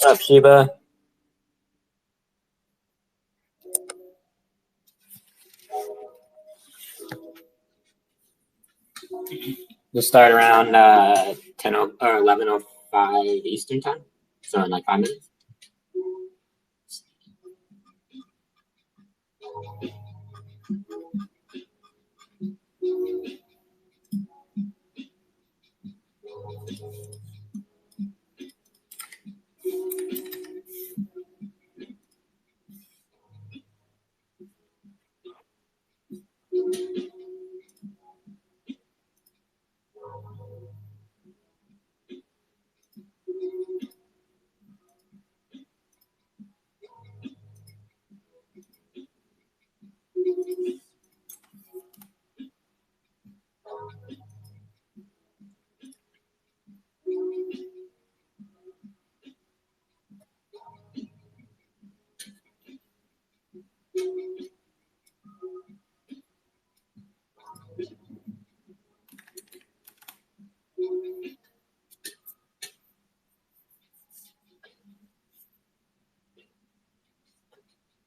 What's up, Sheba? We'll start around 10 or 11:05 Eastern time. So in like 5 minutes.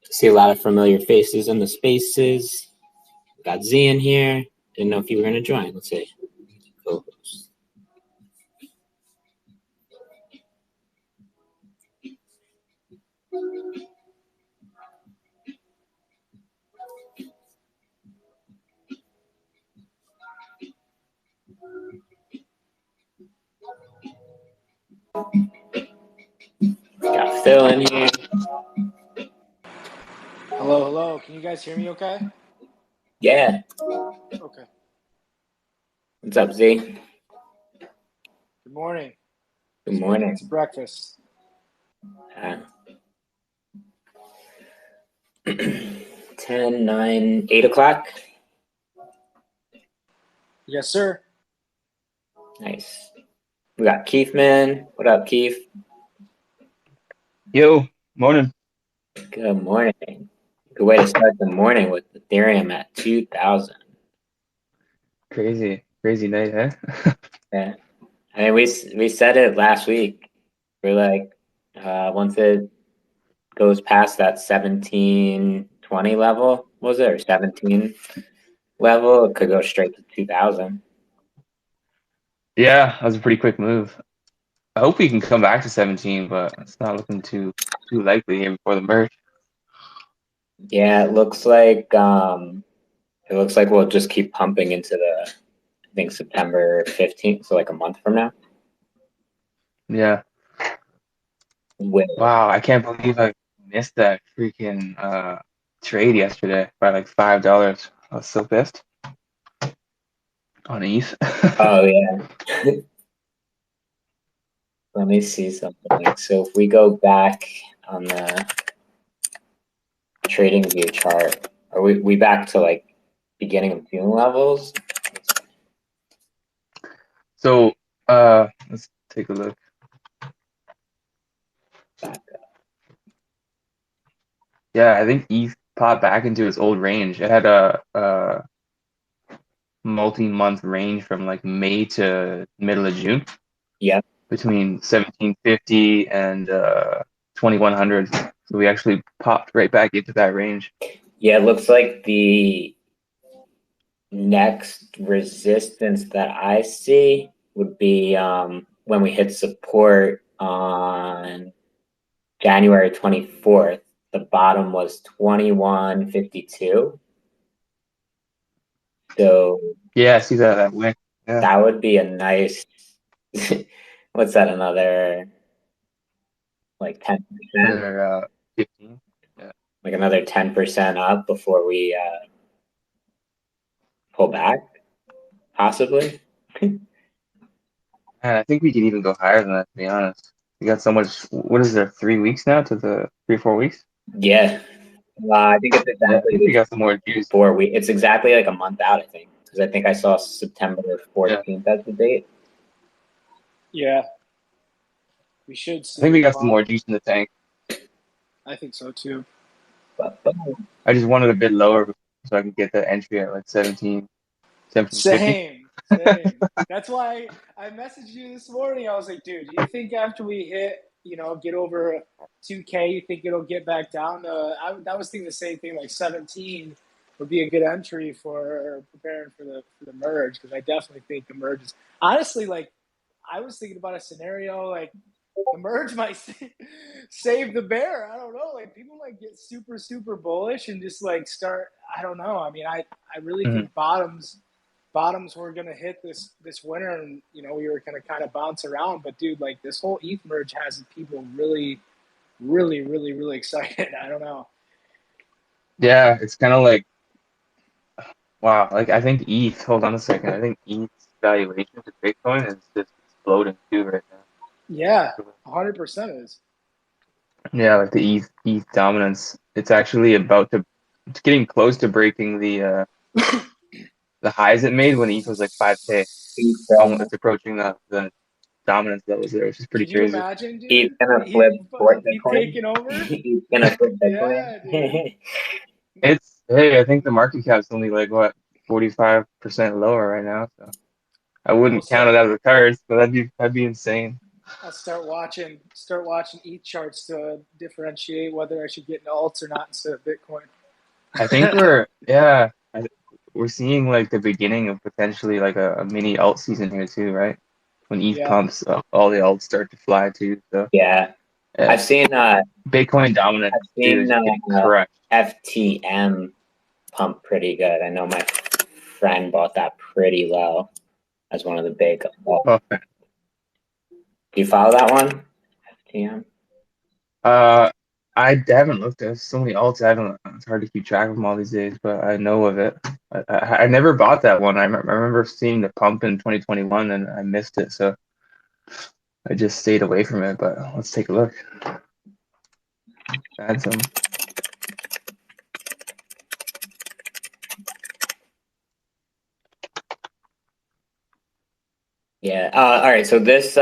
See a lot of familiar faces in the spaces. Got Z in here. Didn't know if you were going to join. Let's see. Cool. Got Phil in here. Hello. Can you guys hear me okay? Yeah. Okay. What's up, Z? Good morning. Good morning. It's breakfast. 10, 9, 8 o'clock. Yes, sir. Nice. We got Keith, man. What up, Keith? Yo, morning. Good morning. Good way to start the morning with Ethereum at 2,000. Crazy night, huh? Yeah. I mean, we said it last week. We're like, once it goes past that 1720 level, what was it, or 17 level, it could go straight to 2,000. Yeah, that was a pretty quick move. I hope we can come back to 17, but it's not looking too likely here before the merge. Yeah, it looks like we'll just keep pumping into the, I think, September 15th, so like a month from now. Yeah. Wow, I can't believe I missed that freaking trade yesterday by like $5. I was so pissed on ETH. Oh yeah. Let me see something. So if we go back on the trading view chart, are we back to like beginning of June levels? So let's take a look. Back up. Yeah, I think ETH popped back into its old range. It had a multi-month range from like May to middle of June. Yeah. Between 1750 and 2100. So we actually popped right back into that range. Yeah, it looks like the next resistance that I see would be when we hit support on January 24th. The bottom was 2152. So yeah, I see that wick. Yeah. That would be a nice what's that, another like 10%? Another 15. Yeah. Like another 10% up before we pull back, possibly. And I think we could even go higher than that, to be honest. We got so much. What is there, 3 weeks now to the 3 or 4 weeks? Yeah. I think it's Yeah, I think we exactly got some more juice. 4 weeks. It's exactly like a month out, I think, because I think I saw September 14th as the date. Yeah. We should see. I think we got some more juice in the tank. I think so too. I just wanted a bit lower so I can get the entry at like 17, 1750. Same. That's why I messaged you this morning. I was like, dude, do you think after we hit, get over 2K, you think it'll get back down to, I was thinking the same thing, like 17 would be a good entry for preparing for the merge, because I definitely think the merge is, honestly, like, I was thinking about a scenario like the merge might save the bear. I don't know. Like, people might get super, super bullish and just like start. I don't know. I mean, I really Mhm. think bottoms were gonna hit this winter, and we were gonna kind of bounce around. But dude, like, this whole ETH merge has people really, really, really, really excited. I don't know. Yeah, it's kind of like, wow. Like I think ETH. Hold on a second. I think ETH's valuation to Bitcoin is just exploding too right now. Yeah, 100% is. Yeah, like the ETH dominance. It's actually it's getting close to breaking the highs it made when ETH was like 5K. Almost, it's approaching the dominance levels there, which is pretty Could you crazy. imagine, He's dude? gonna flip He for he Bitcoin. taking over. He's gonna flip Yeah, dude. Bitcoin. It's hey, I think the market cap's only like what 45% lower right now, so I We'll wouldn't count start. it out of the cards, but that'd be insane. I'll start watching ETH charts to differentiate whether I should get into alts or not instead of Bitcoin. I think we're seeing like the beginning of potentially like a mini alt season here too, right? When ETH Yeah, pumps, all the alts start to fly too. So Yeah, yeah, I've seen Bitcoin dominance I've too is seen just getting crushed. FTM pump pretty good. I know my friend bought that pretty low as one of the big. Oh, Do you follow that one? FTM. I haven't looked at so many alts. I haven't. It's hard to keep track of them all these days, but I know of it. I never bought that one. I remember seeing the pump in 2021 and I missed it, so I just stayed away from it. But let's take a look. Add some. Yeah. All right. So this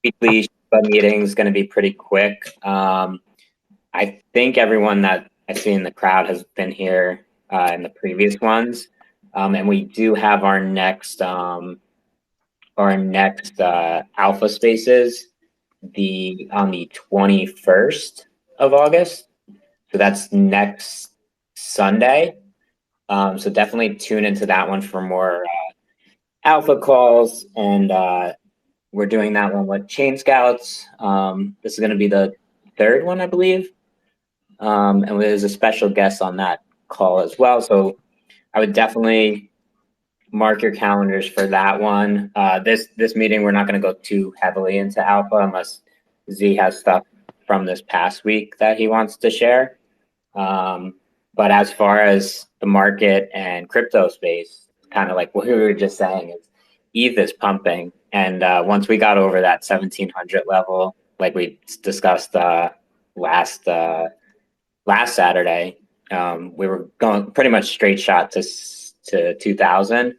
weekly meeting is going to be pretty quick. I think everyone that I see in the crowd has been here in the previous ones, and we do have our next alpha spaces on the 21st of August. So that's next Sunday. So definitely tune into that one for more alpha calls, and we're doing that one with Chain Scouts. This is going to be the third one, I believe, and there's a special guest on that call as well. So I would definitely mark your calendars for that one. This meeting, we're not going to go too heavily into alpha unless Z has stuff from this past week that he wants to share. But as far as the market and crypto space, kind of like what we were just saying, is ETH is pumping, and once we got over that 1700 level, like we discussed last Saturday, we were going pretty much straight shot to 2000.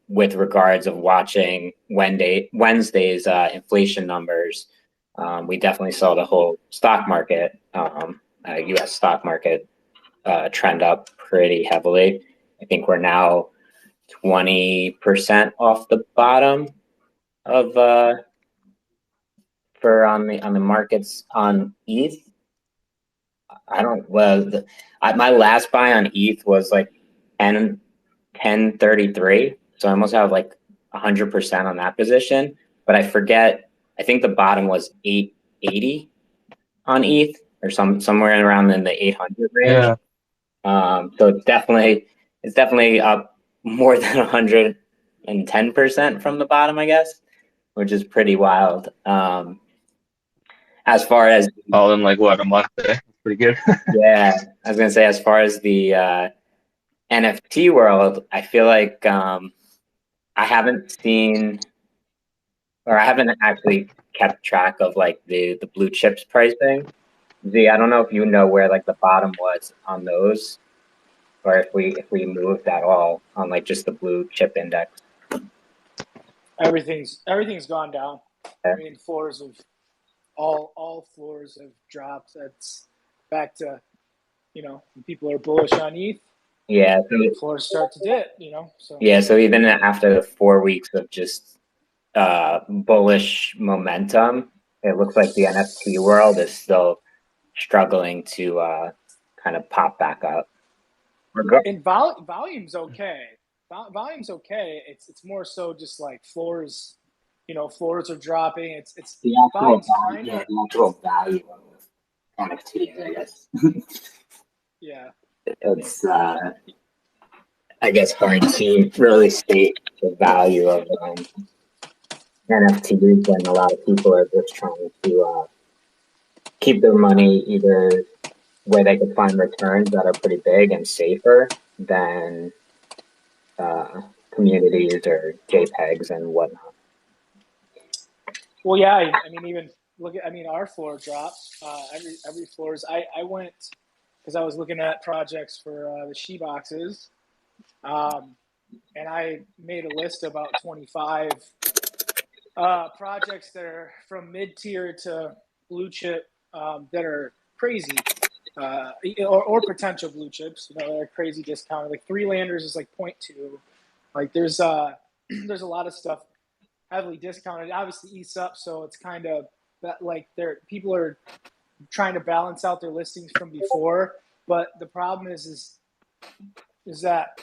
With regards of watching Wednesday's inflation numbers, we definitely saw the whole stock market, U.S. stock market, trend up pretty heavily. I think we're now 20% off the bottom of for on the markets on ETH. I don't my last buy on ETH was like 1033, so I almost have like 100% on that position. But I forget. I think the bottom was 880 on ETH, or somewhere around in the 800 range. Yeah. So it's definitely up more than 110% from the bottom, I guess, which is pretty wild. As far as All in like what, a month there? Pretty good. yeah, I was gonna say, as far as the NFT world, I feel like I haven't seen, or I haven't actually kept track of like the blue chips pricing. Z, I don't know if you know where like the bottom was on those, or if we moved at all on like just the blue chip index. everything's gone down. Yeah. I mean, floors of all floors have dropped. That's back to when people are bullish on ETH, Yeah, floors start to dip. So yeah. So even after the 4 weeks of just bullish momentum, it looks like the NFT world is still struggling to kind of pop back up. And volume's okay. Volume's okay. It's more so just like floors. Floors are dropping. It's The actual volume's value, fine, yeah, but the actual value of NFTs, I guess. yeah. It's I guess hard to really state the value of NFTs when a lot of people are just trying to keep their money either where they can find returns that are pretty big and safer than communities or JPEGs and whatnot. Well, yeah. I mean, even look at. I mean, our floor dropped. Every floors. I went because I was looking at projects for the she boxes, and I made a list of about 25 projects that are from mid tier to blue chip that are crazy, or potential blue chips. They're crazy discounted. Like Three Landers is like 0.2. Like there's a lot of stuff heavily discounted. Obviously, eats up, so it's kind of that like people are trying to balance out their listings from before. But the problem is that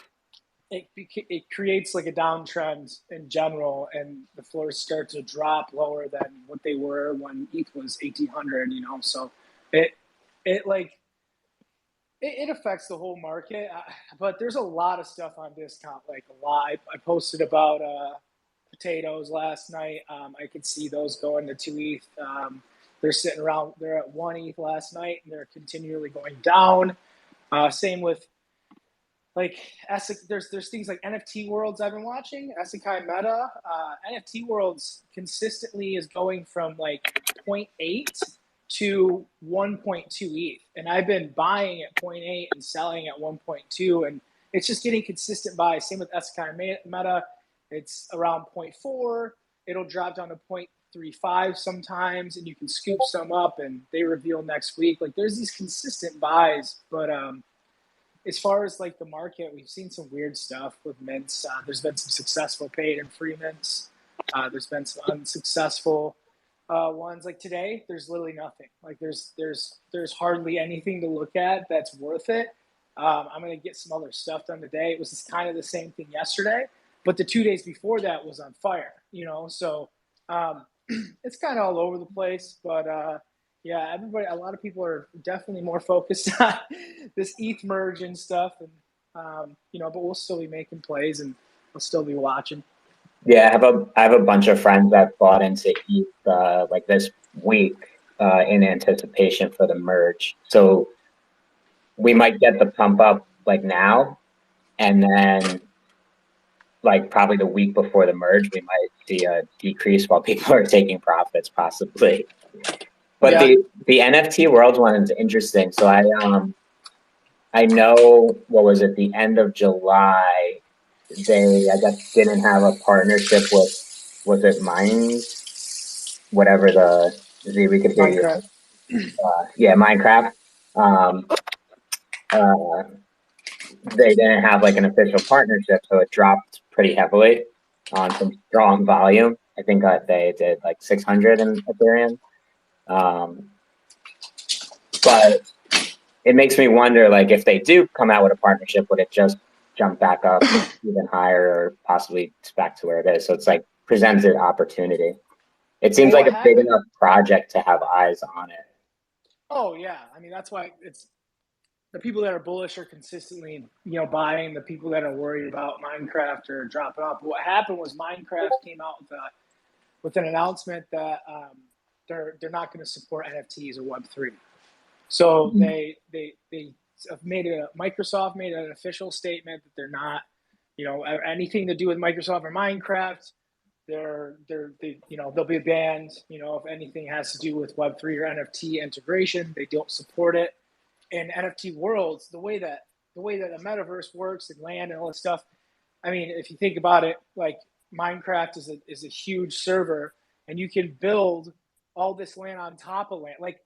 it creates like a downtrend in general, and the floors start to drop lower than what they were when ETH was 1,800. So it like it affects the whole market. But there's a lot of stuff on discount, like a lot. I posted about potatoes last night. I could see those going to 2 ETH. They're sitting around. They're at 1 ETH last night, and they're continually going down. Same with like there's things like NFT Worlds I've been watching. Esekai Meta, NFT Worlds consistently is going from like 0.8 to 1.2 ETH, and I've been buying at 0.8 and selling at 1.2, and it's just getting consistent buys. Same with Esekai Meta, it's around 0.4. It'll drop down to 0.35 sometimes, and you can scoop some up, and they reveal next week. Like there's these consistent buys, but as far as like the market, we've seen some weird stuff with mints. There's been some successful paid and free mints. There's been some unsuccessful ones. Like today, there's literally nothing. Like there's hardly anything to look at that's worth it. I'm gonna get some other stuff done today. It was just kind of the same thing yesterday, but the 2 days before that was on fire. So it's kind of all over the place, but. Yeah, a lot of people are definitely more focused on this ETH merge and stuff, and but we'll still be making plays and we'll still be watching. Yeah, I have a bunch of friends that bought into ETH like this week in anticipation for the merge. So we might get the pump up like now, and then like probably the week before the merge, we might see a decrease while people are taking profits, possibly. But Yeah. the NFT Worlds one is interesting. So I know, what was it, the end of July, they, I guess, didn't have a partnership with, was it Minds? Whatever we could hear Minecraft. yeah, Minecraft. They didn't have like an official partnership, so it dropped pretty heavily on some strong volume. I think they did like 600 in Ethereum. But it makes me wonder, like, if they do come out with a partnership, would it just jump back up even higher, or possibly back to where it is? So it's like presents an opportunity. It seems like a big enough project to have eyes on it. Oh yeah, I mean that's why it's the people that are bullish are consistently buying. The people that are worried about Minecraft are dropping off. But what happened was Minecraft came out with an announcement that they're not going to support NFTs or Web3. So they Microsoft made an official statement that they're not, anything to do with Microsoft or Minecraft. They'll be banned. If anything has to do with Web3 or NFT integration, they don't support it. And NFT Worlds, the way that the metaverse works and land and all this stuff. I mean, if you think about it, like Minecraft is a huge server, and you can build all this land on top of land. Like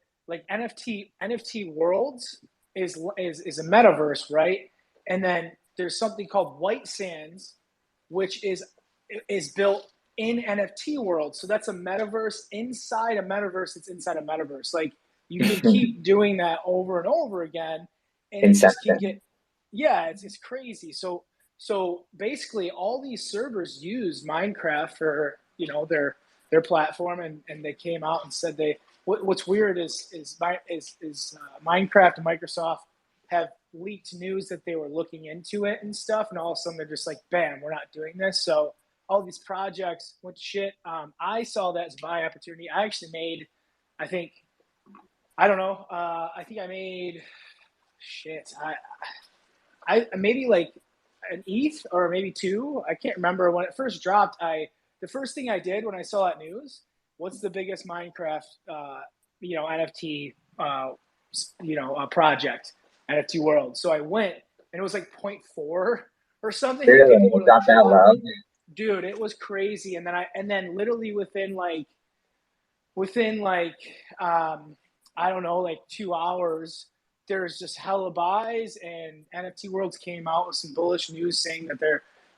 NFT Worlds is a metaverse, right? And then there's something called White Sands, which is built in NFT world. So that's a metaverse inside a metaverse. It's inside a metaverse. Like you can keep doing that over and over again, and it just can get, it's crazy. So basically, all these servers use Minecraft for their platform, and they came out and said what's weird is Minecraft and Microsoft have leaked news that they were looking into it and stuff, and all of a sudden they're just like, bam, we're not doing this. So all these projects went to shit. I saw that as a buy opportunity. I actually made, I think I made shit. I maybe like an ETH or maybe two. I can't remember when it first dropped. The first thing I did when I saw that news, what's the biggest Minecraft NFT project, NFT world. So I went, and it was like 0.4 or something. Really? Got that low? Dude, it was crazy. And then literally within I don't know, like 2 hours, there's just hella buys, and NFT Worlds came out with some bullish news saying that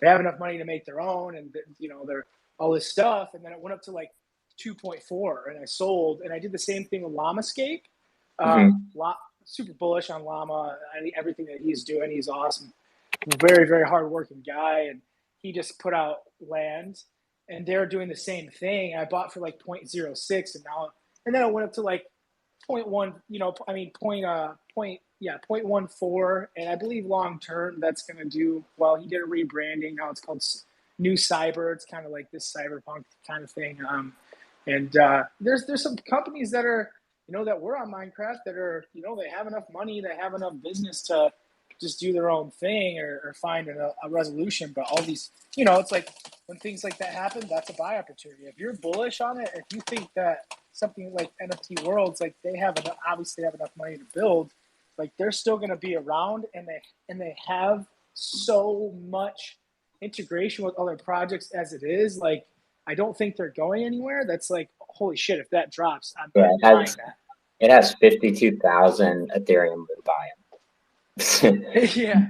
they have enough money to make their own, and they're all this stuff. And then it went up to like 2.4, and I sold, and I did the same thing with Llamascape. Super bullish on Llama. Everything that he's doing, he's awesome. Very, very hardworking guy, and he just put out land, and they're doing the same thing. I bought for like 0.06, and then it went up to like 0.1. 0.14, and I believe long term that's going to do well. He did a rebranding. Now it's called New Cyber. It's kind of like this cyberpunk kind of thing. And there's some companies that are that were on Minecraft that are they have enough money, they have enough business to just do their own thing or find a resolution. But all these, it's like when things like that happen, that's a buy opportunity. If you're bullish on it, if you think that something like NFT Worlds, like obviously have enough money to build, like they're still going to be around, and they have so much integration with other projects as it is. Like I don't think they're going anywhere. That's like, holy shit, if that drops, I'm buying that. It has 52,000 Ethereum volume. Yeah.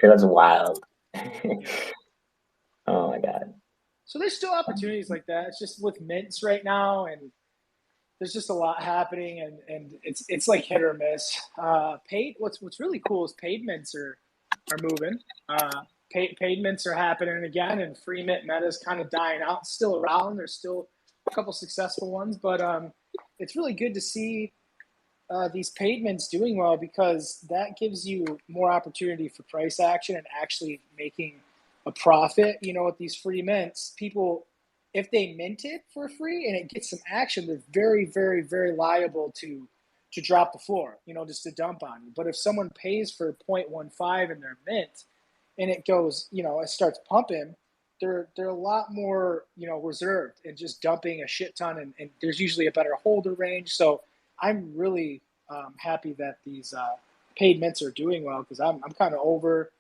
That's wild. Oh my God. So there's still opportunities like that. It's just with mints right now, and there's just a lot happening, and it's like hit or miss. What's really cool is paid mints are moving. Paid mints are happening again, and free mint meta's kind of dying out. It's still around. There's still a couple successful ones, but it's really good to see these paid mints doing well, because that gives you more opportunity for price action and actually making a profit. With these free mints, people, if they mint it for free and it gets some action, they're very, very, very liable to drop the floor, just to dump on you. But if someone pays for 0.15 in their mint and it goes, it starts pumping, they're a lot more, reserved and just dumping a shit ton, and there's usually a better holder range. So I'm really happy that these paid mints are doing well, because I'm kind of over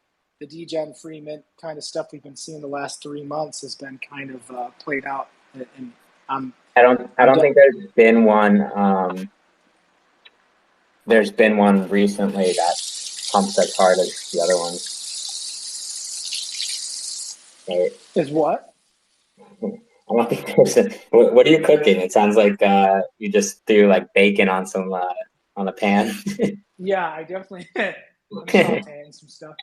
the degen free mint kind of stuff we've been seeing the last 3 months has been kind of played out, and I don't think there's been one. There's been one recently that pumps as hard as the other ones. Right. Is what? I don't think there's what are you cooking? It sounds like you just threw like bacon on on a pan. Yeah, I definitely I'm sauteing some stuff.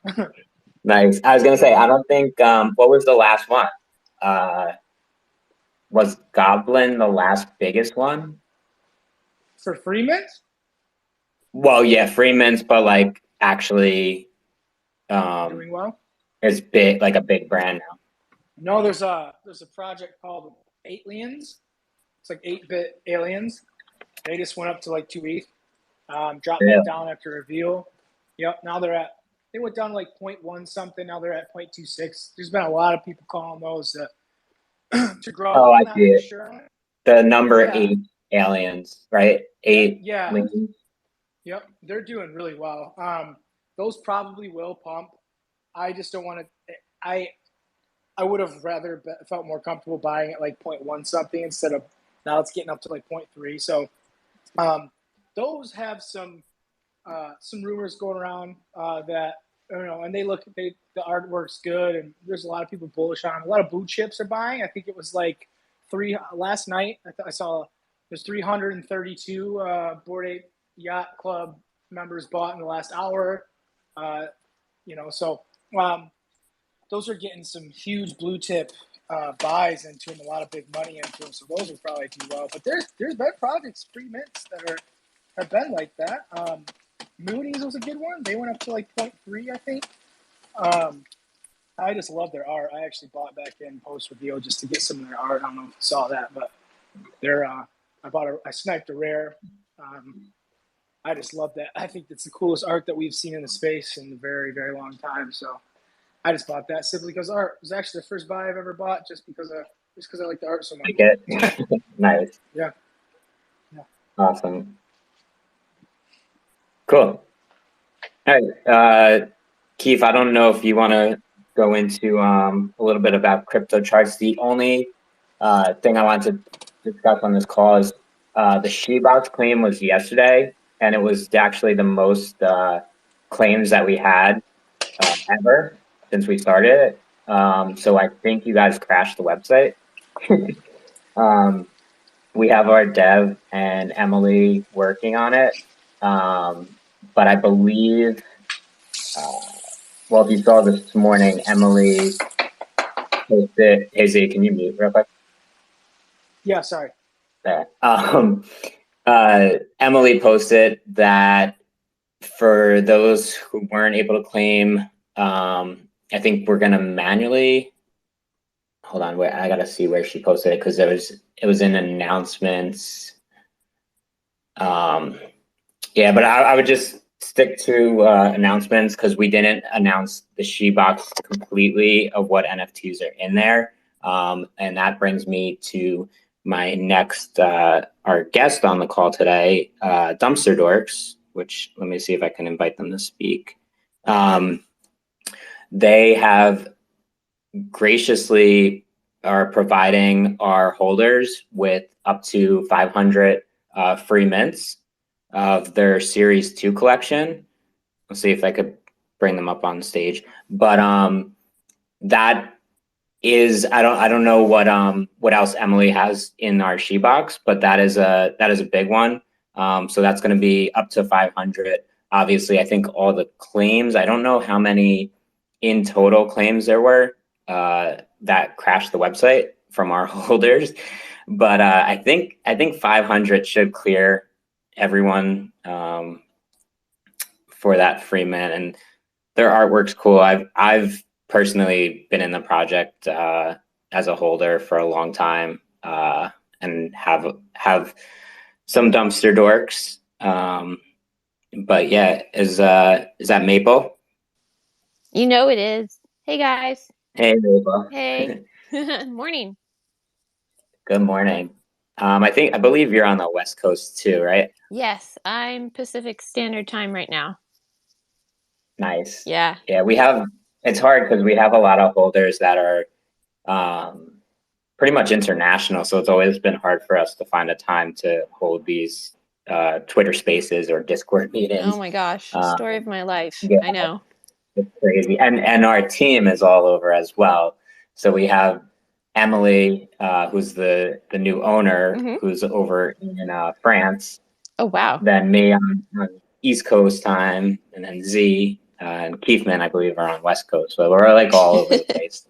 Nice. I was gonna say, I don't think what was the last one? Was Goblin the last biggest one? For free mints? Well, yeah, free mints, but like actually Doing well? it's big, like a big brand now. No, there's a project called Aliens. It's like 8-bit aliens. They just went up to like 2 ETH. Dropped that down after reveal. Yep. Now they went down to like 0.1 something. Now they're at 0.26. There's been a lot of people calling those to grow. Oh, I see it. Sure. The number 8 aliens, right? 8. Yeah. Lincoln. Yep. They're doing really well. Those probably will pump. I just don't want to. I would have rather felt more comfortable buying at like 0.1 something instead of now it's getting up to like 0.3. So those have some rumors going around that and the artwork's good, and there's a lot of people bullish on 'em. A lot of blue chips are buying. I think it was like last night. I saw there's 332 Board Ape Yacht Club members bought in the last hour. Uh, so those are getting some huge blue chip buys into them, a lot of big money into them. So those will probably do well. But there's been projects pre-mints that have been like that. Moody's was a good one. They went up to like 0.3, I think. I just love their art. I actually bought back in post reveal just to get some of their art. I don't know if you saw that, but I sniped a rare. I just love that. I think it's the coolest art that we've seen in the space in a very, very long time. So I just bought that simply because art. It was actually the first buy I've ever bought just because I like the art so much. Like it. Nice. Yeah. Awesome. Cool. All right. Keith, I don't know if you want to go into a little bit about crypto charts. The only thing I wanted to discuss on this call is the SheBox claim was yesterday, and it was actually the most claims that we had ever since we started it. So I think you guys crashed the website. We have our dev and Emily working on it. But I believe, if you saw this morning, Emily posted, hey Z, can you mute real quick? Yeah, sorry. There. Emily posted that for those who weren't able to claim, I think we're gonna manually, hold on, I gotta see where she posted it because it was in announcements. Yeah, but I would just stick to announcements because we didn't announce the SheBox completely of what NFTs are in there. And that brings me to my next, our guest on the call today, Dumpster Dorks, which let me see if I can invite them to speak. They have graciously are providing our holders with up to 500 free mints of their Series 2 collection. Let's see if I could bring them up on stage. But that is, I don't know what else Emily has in our SheBox, but that is a big one. So that's going to be up to 500. Obviously, I think all the claims, I don't know how many in total claims there were that crashed the website from our holders, but I think 500 should clear everyone for that free mint, and their artwork's cool. I've personally been in the project as a holder for a long time and have some Dumpster Dorks. But yeah, is that Maple? You know it is. Hey guys. Hey Maple. Hey. Morning. Good morning. I believe you're on the West Coast too, right? Yes, I'm Pacific Standard Time right now. Nice. Yeah. Yeah, it's hard because we have a lot of holders that are pretty much international, so it's always been hard for us to find a time to hold these Twitter Spaces or Discord meetings. Oh my gosh, story of my life. Yeah, I know. it's crazy, and our team is all over as well. So we have Emily, who's the new owner, who's over in France. Oh wow. Then me on East Coast time, and then Z and Keithman, I believe, are on West Coast. So we're like all over the place.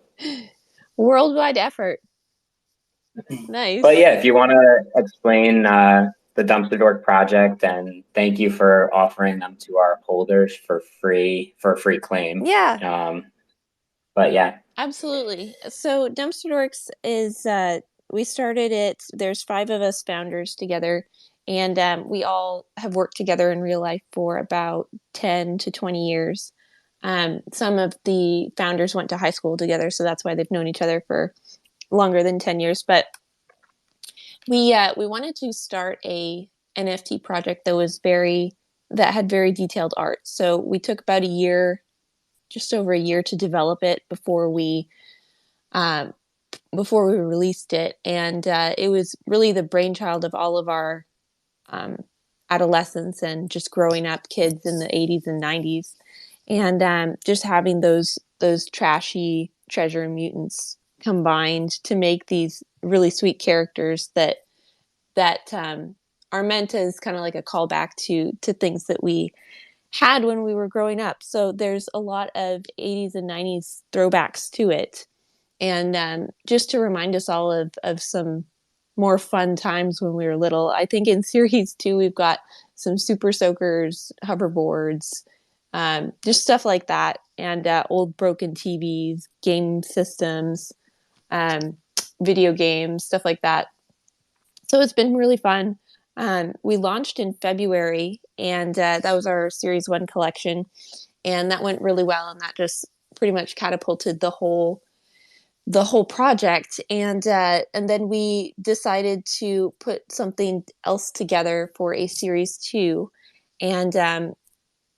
Worldwide effort. Nice. But yeah, if you want to explain the Dumpster Dork project, and thank you for offering them to our holders for a free claim. Yeah. But yeah. Absolutely. So Dumpster Dorks is we started it. There's 5 of us founders together, and we all have worked together in real life for about 10 to 20 years. Some of the founders went to high school together, so that's why they've known each other for longer than 10 years. But we wanted to start a NFT project that had very detailed art. So we took about just over a year to develop it before we released it, and it was really the brainchild of all of our adolescents and just growing up kids in the 80s and 90s. and just having those trashy treasure mutants combined to make these really sweet characters that are meant as kind of like a callback to things that we had when we were growing up. So there's a lot of 80s and 90s throwbacks to it, and just to remind us all of some more fun times when we were little. I think in series 2 we've got some super soakers, hoverboards, just stuff like that, and old broken TVs, game systems, video games, stuff like that. So it's been really fun. We launched in February, and that was our Series 1 collection, and that went really well, and that just pretty much catapulted the whole project. And then we decided to put something else together for a Series 2, and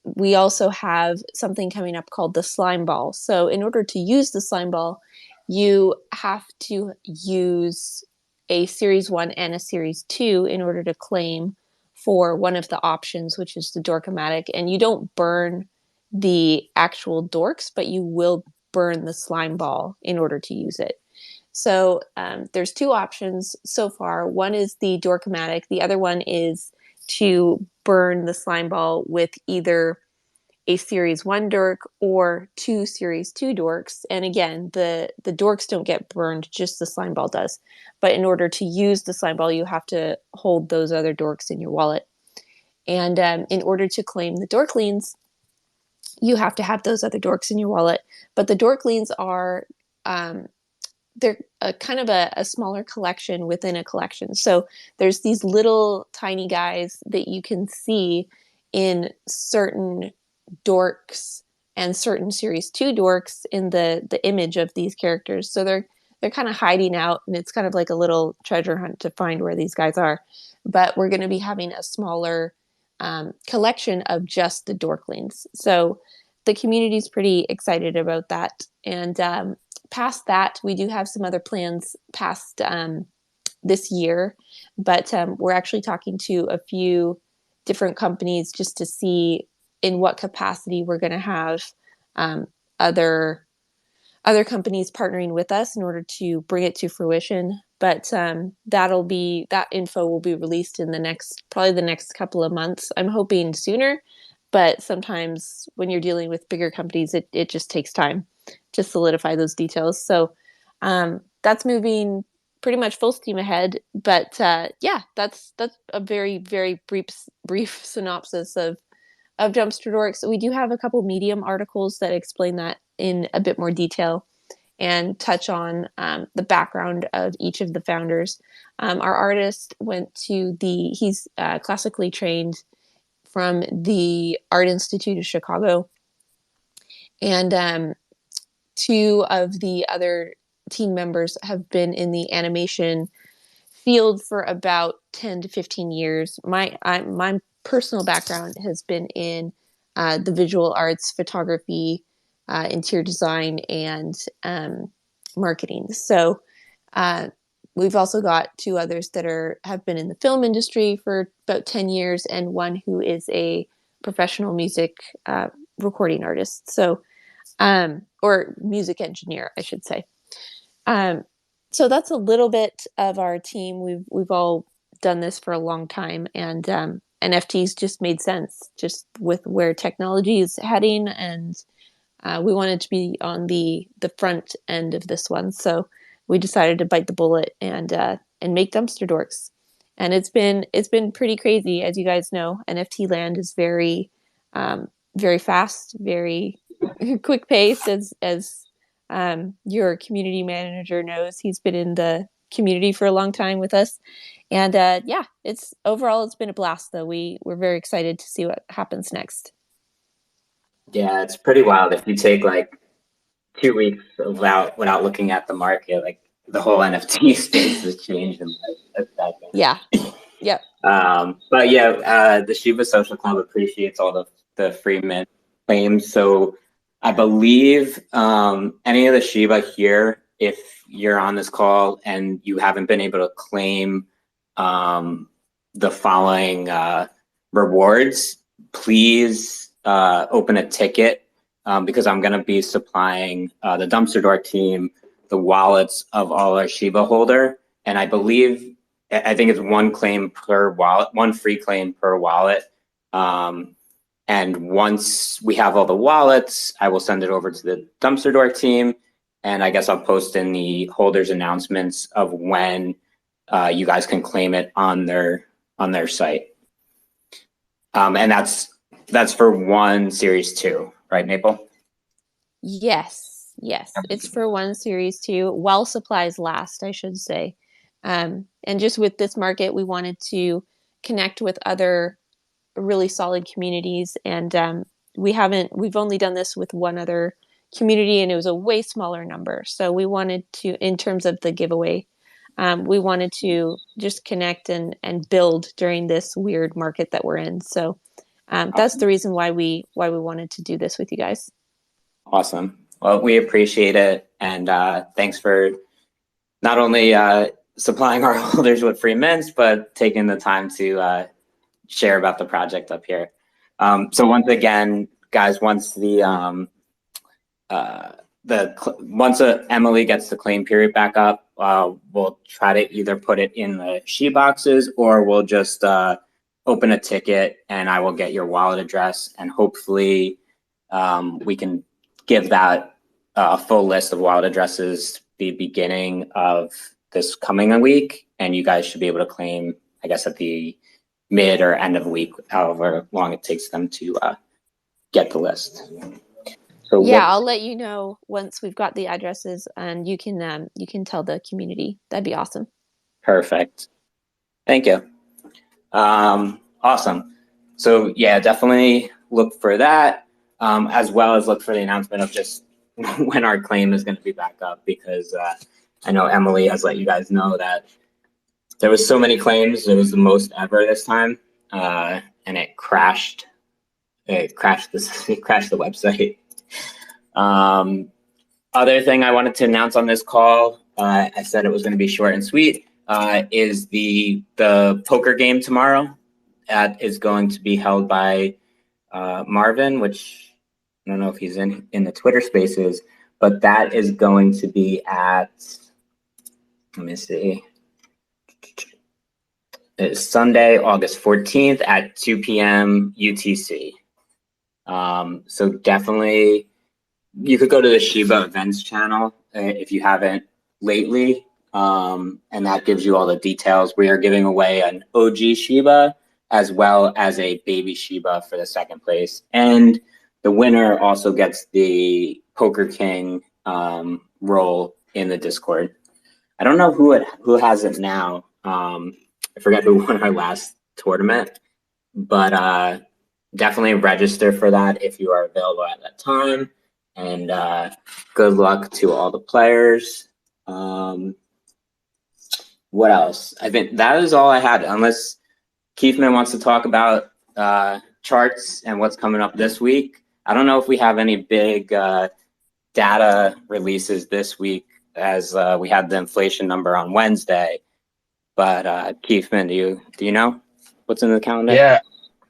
we also have something coming up called the Slime Ball. So in order to use the Slime Ball, you have to use a Series 1 and a Series 2 in order to claim for one of the options, which is the Dork-O-Matic. And you don't burn the actual dorks, but you will burn the slime ball in order to use it. So there's 2 options so far. One is the Dork-O-Matic. The other one is to burn the slime ball with either a Series 1 dork or 2 Series 2 dorks. And again, the dorks don't get burned, just the slime ball does. But in order to use the slime ball, you have to hold those other dorks in your wallet. And in order to claim the dorklings, you have to have those other dorks in your wallet. But the dorklings are they're kind of a smaller collection within a collection. So there's these little tiny guys that you can see in certain dorks and certain Series 2 dorks in the image of these characters. So they're kind of hiding out, and it's kind of like a little treasure hunt to find where these guys are. But we're going to be having a smaller collection of just the dorklings. So the community is pretty excited about that. And past that, we do have some other plans past this year, but we're actually talking to a few different companies just to see in what capacity we're going to have other companies partnering with us in order to bring it to fruition. But that info will be released in probably the next couple of months. I'm hoping sooner, but sometimes when you're dealing with bigger companies, it just takes time to solidify those details. So that's moving pretty much full steam ahead. But yeah, that's a very, very brief synopsis of Dumpster Dorks. We do have a couple Medium articles that explain that in a bit more detail and touch on the background of each of the founders. Our artist he's classically trained from the Art Institute of Chicago. And 2 of the other team members have been in the animation field for about 10 to 15 years. My personal background has been in the visual arts, photography, interior design, and marketing. So we've also got 2 others that have been in the film industry for about 10 years, and one who is a professional music recording artist. So, or music engineer, I should say. So that's a little bit of our team. We've all done this for a long time, and NFTs just made sense, just with where technology is heading, and we wanted to be on the front end of this one. So we decided to bite the bullet and make Dumpster Dorks. And it's been pretty crazy, as you guys know. NFT land is very very fast, very quick pace, as your community manager knows. He's been in the community for a long time with us. And yeah, it's been a blast, though. We're very excited to see what happens next. Yeah, it's pretty wild. If you take like 2 weeks without looking at the market, like the whole NFT space has changed in like a second. Yeah. Yep. But yeah, the Shiba Social Club appreciates all the free mint claims. So I believe any of the Shiba here, if you're on this call and you haven't been able to claim the following rewards, please open a ticket because I'm going to be supplying the Dumpster Door team the wallets of all our Shiba holder. And I think it's one claim per wallet, one free claim per wallet. And once we have all the wallets, I will send it over to the Dumpster Door team. And I guess I'll post in the holders announcements of when you guys can claim it on their site. And that's for one series 2, right, Maple? Yes, it's for one series 2, while supplies last, I should say. And just with this market, we wanted to connect with other really solid communities, and we've only done this with one other community, and it was a way smaller number. So we wanted to, in terms of the giveaway, we wanted to just connect and build during this weird market that we're in. So that's the reason why we wanted to do this with you guys. Awesome. Well, we appreciate it, and thanks for not only supplying our holders with free mints, but taking the time to share about the project up here. So once again, guys, once once Emily gets the claim period back up, we'll try to either put it in the she boxes, or we'll just open a ticket and I will get your wallet address, and hopefully we can give that a full list of wallet addresses the beginning of this coming week, and you guys should be able to claim, I guess, at the mid or end of the week, however long it takes them to get the list. So yeah, I'll let you know once we've got the addresses, and you can tell the community. That'd be awesome. Perfect. Thank you. Awesome. So yeah, definitely look for that, as well as look for the announcement of just when our claim is going to be back up, because I know Emily has let you guys know that there was so many claims. It was the most ever this time, and it crashed. It crashed the website. Other thing I wanted to announce on this call, I said it was going to be short and sweet, is the poker game tomorrow. That is going to be held by Marvin, which I don't know if he's in the Twitter Spaces, but that is going to be at, let me see, it's Sunday, August 14th at 2 p.m. UTC. So definitely, you could go to the Shiba Events channel if you haven't lately, and that gives you all the details. We are giving away an OG Shiba as well as a baby Shiba for the second place, and the winner also gets the Poker King role in the Discord. I don't know who has it now. I forget who won our last tournament, but definitely register for that if you are available at that time. And good luck to all the players. What else? I think that is all I had, unless Keithman wants to talk about charts and what's coming up this week. I don't know if we have any big data releases this week, as we had the inflation number on Wednesday. But Keithman, do you know what's in the calendar? Yeah,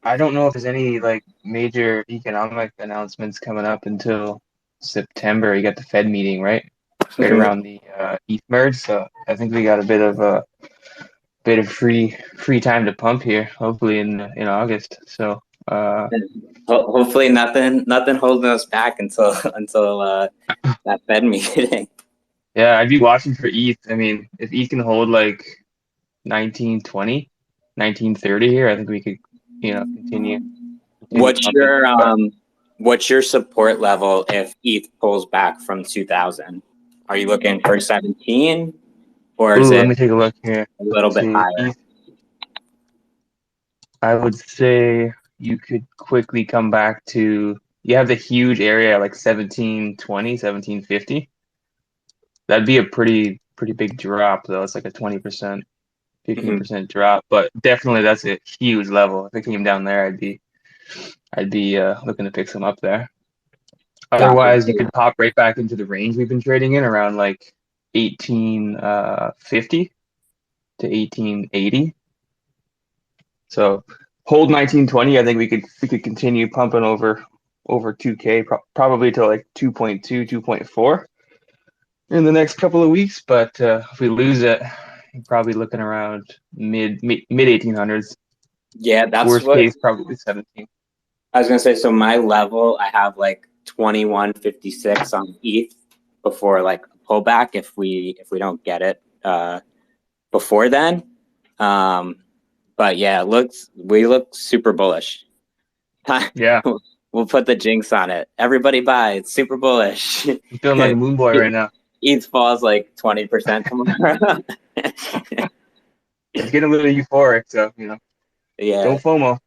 I don't know if there's any like major economic announcements coming up until September. You got the Fed meeting, right? Right around the ETH merge. So I think we got a bit of free time to pump here. Hopefully in August. So hopefully nothing holding us back until that Fed meeting. yeah, I'd be watching for ETH. I mean, if ETH can hold like 1920, 1930 here, I think we could continue What's your support level if ETH pulls back from 2000? Are you looking for 17, or is it let me take a look here. a little bit higher? I would say you could quickly come back to, you have the huge area like 1720, 1750. That'd be a pretty big drop though. It's like a 20%, 15% drop, but definitely that's a huge level. If it came down there, I'd be looking to pick some up there. Otherwise, you could pop right back into the range we've been trading in, around like 1850 to 1880. So hold 1920. I think we could continue pumping over over 2K, probably to like 2.2, 2.4 in the next couple of weeks. But if we lose it, you're probably looking around mid 1800s. Yeah, that's Worst what case, probably 17. I was gonna say. So my level, I have like 2156 on ETH before like a pullback if we don't get it before then. But yeah, we look super bullish. Yeah, We'll put the jinx on it. Everybody buy. It's super bullish. I'm feeling like a moon boy right now. ETH falls like 20% tomorrow. It's getting a little euphoric, so Yeah. don't FOMO.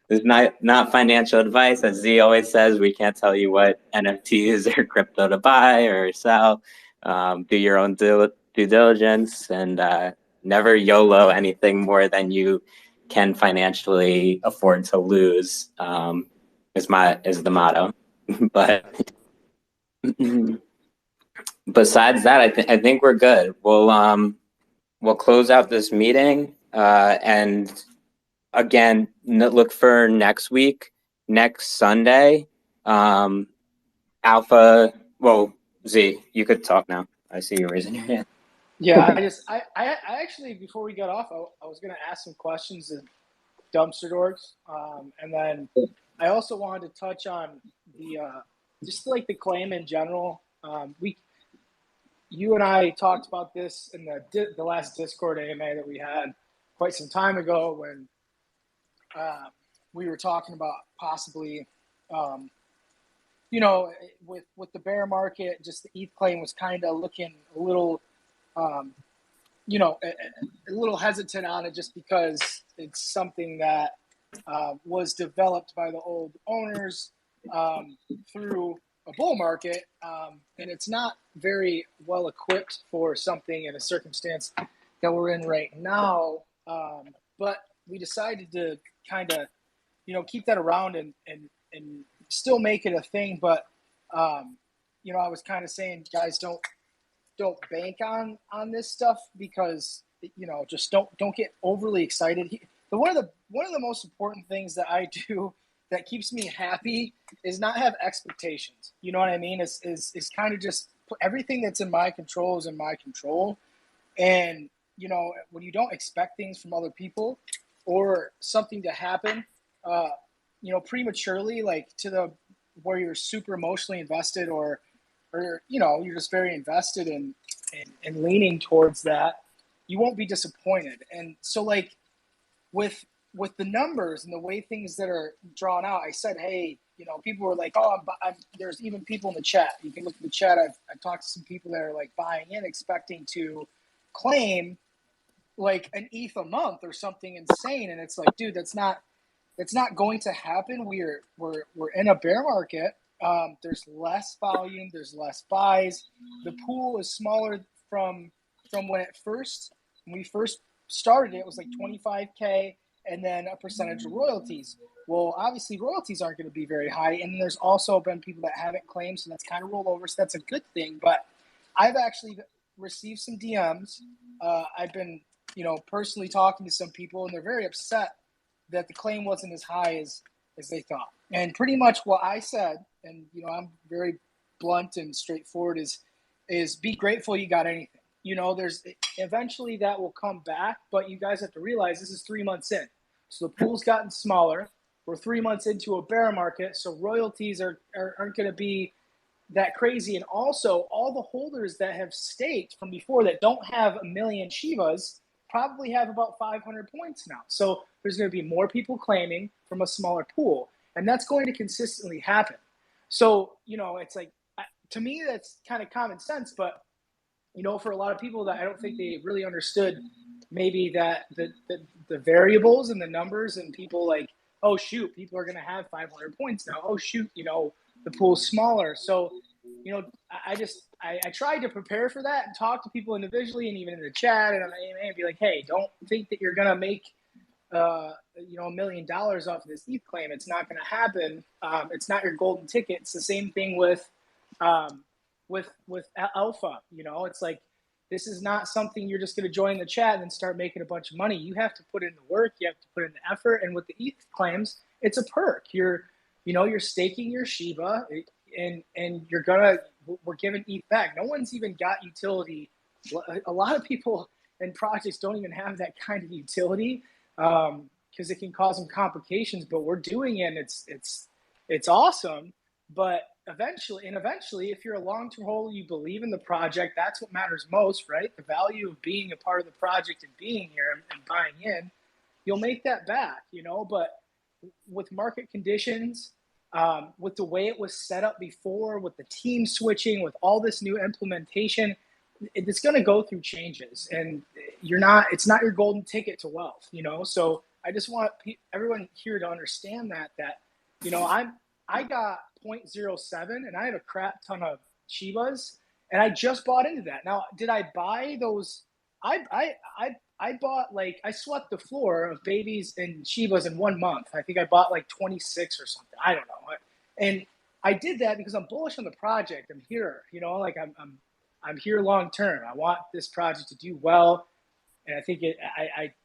It's not financial advice. As Z always says, we can't tell you what NFTs or crypto to buy or sell. Do your own due diligence and never YOLO anything more than you can financially afford to lose. Is the motto. But besides that, I think we're good. We'll close out this meeting and again, look for next week, next Sunday. Alpha. Well, Z, you could talk now. I see you raising your hand. Yeah, I actually, before we got off, I was going to ask some questions of Dumpster Dorks, and then I also wanted to touch on the just like the claim in general. You and I talked about this in the last Discord AMA that we had quite some time ago when we were talking about possibly, with the bear market, just the ETH claim was kind of looking a little, a little hesitant on it just because it's something that was developed by the old owners through a bull market, and it's not very well equipped for something in a circumstance that we're in right now. But we decided to kind of, keep that around and still make it a thing. But, I was kind of saying, guys, don't bank on this stuff because, just don't get overly excited. One of the most important things that I do that keeps me happy is not have expectations. You know what I mean? Is kind of just put everything that's in my control is in my control. And, when you don't expect things from other people or something to happen, prematurely, like to the where you're super emotionally invested or you're just very invested in leaning towards that, you won't be disappointed. And so like with the numbers and the way things that are drawn out, I said, hey, people were like, oh, there's even people in the chat. You can look at the chat. I've talked to some people that are like buying in, expecting to claim like an ETH a month or something insane. And it's like, dude, that's not going to happen. We're in a bear market. There's less volume. There's less buys. The pool is smaller from when we first started. It was like 25K and then a percentage of royalties. Well, obviously royalties aren't going to be very high. And there's also been people that haven't claimed, so that's kind of rolled over. So that's a good thing. But I've actually received some DMs. I've been, personally talking to some people, and they're very upset that the claim wasn't as high as they thought. And pretty much what I said, and I'm very blunt and straightforward, is be grateful you got anything. There's eventually that will come back, but you guys have to realize this is 3 months in. So the pool's gotten smaller. We're 3 months into a bear market, so royalties aren't going to be that crazy. And also, all the holders that have staked from before that don't have a million Shivas probably have about 500 points now. So there's going to be more people claiming from a smaller pool, and that's going to consistently happen. So, it's like, to me, that's kind of common sense, but, for a lot of people that I don't think they really understood maybe that the variables and the numbers, and people like, oh, shoot, people are going to have 500 points now. Oh, shoot, the pool's smaller. So, I tried to prepare for that and talk to people individually and even in the chat and on the AMA and be like, hey, don't think that you're going to make, $1 million off of this ETH claim. It's not going to happen. It's not your golden ticket. It's the same thing with Alpha. It's like, this is not something you're just going to join the chat and then start making a bunch of money. You have to put in the work. You have to put in the effort. And with the ETH claims, it's a perk. You're you're staking your Shiba, and we're giving ETH back. No one's even got utility. A lot of people and projects don't even have that kind of utility, because it can cause some complications. But we're doing it, and it's awesome. But eventually, if you're a long-term holder, you believe in the project, that's what matters most, right? The value of being a part of the project and being here and buying in, you'll make that back, But with market conditions, with the way it was set up before, with the team switching, with all this new implementation, it's going to go through changes, and it's not your golden ticket to wealth, So I just want everyone here to understand that I got 0.07 and I have a crap ton of Shibas, and I just bought into that. Now, did I buy those? I bought, like, I swept the floor of babies and Shibas in 1 month. I think I bought like 26 or something. I don't know. And I did that because I'm bullish on the project. I'm here, like I'm here long term. I want this project to do well, and I think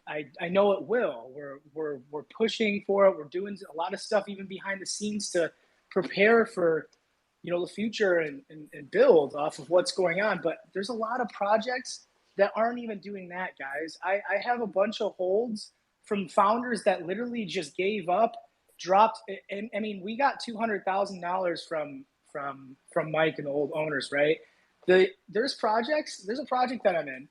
I know it will. We're pushing for it. We're doing a lot of stuff even behind the scenes to prepare for the future and build off of what's going on. But there's a lot of projects that aren't even doing that, guys. I have a bunch of holds from founders that literally just gave up, dropped. And I mean, we got $200,000 from Mike and the old owners, right? There's a project that I'm in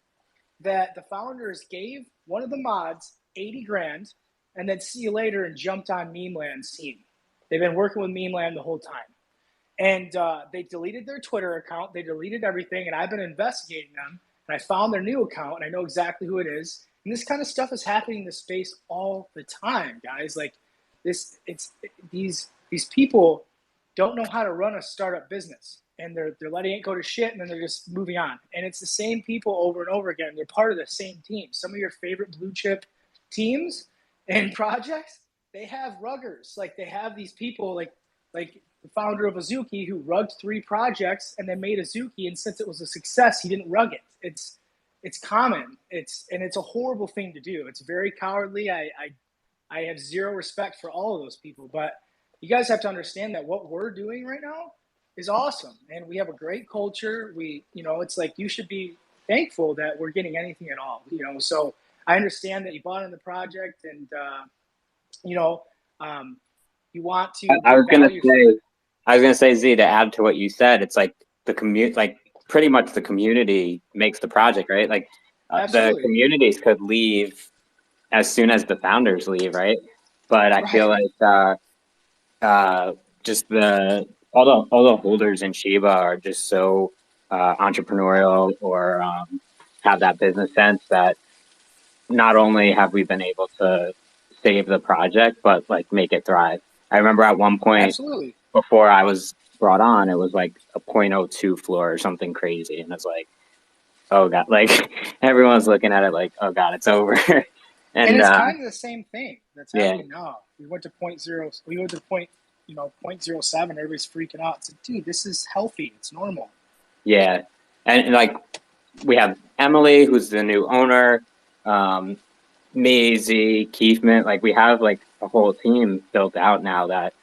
that the founders gave one of the mods 80 grand and then see you later and jumped on Memeland's team. They've been working with Memeland the whole time. And they deleted their Twitter account. They deleted everything, and I've been investigating them. And I found their new account, and I know exactly who it is. And this kind of stuff is happening in the space all the time, guys. Like these people don't know how to run a startup business, and they're letting it go to shit, and then they're just moving on. And it's the same people over and over again. They're part of the same team. Some of your favorite blue chip teams and projects, they have ruggers. Like, they have these people like the founder of Azuki, who rugged 3 projects and then made Azuki, and since it was a success, he didn't rug it. It's common. It's a horrible thing to do. It's very cowardly. I have zero respect for all of those people, but you guys have to understand that what we're doing right now is awesome, and we have a great culture. It's like, you should be thankful that we're getting anything at all. So I understand that you bought in the project, and you want to. I was gonna say, Z, to add to what you said, it's like pretty much the community makes the project, right? Like the communities could leave as soon as the founders leave, right? But I feel like just all the holders in Shiba are just so entrepreneurial, or have that business sense, that not only have we been able to save the project, but like make it thrive. I remember at one point, before I was brought on, it was like a 0.02 floor or something crazy, and it's like, oh god, like everyone's looking at it like, oh god, it's over. and it's kind of the same thing that's happening now. We went to 0.0. We went to 0.07. Everybody's freaking out. It's like, dude, this is healthy. It's normal. Yeah, and like we have Emily, who's the new owner. Maisie, Keithman, like we have like a whole team built out now that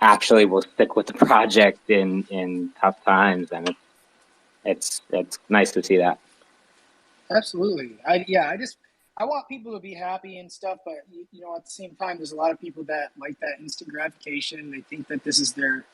actually will stick with the project in tough times, and it's nice to see that. Absolutely. I want people to be happy and stuff, but at the same time, there's a lot of people that like that instant gratification. They think that this is their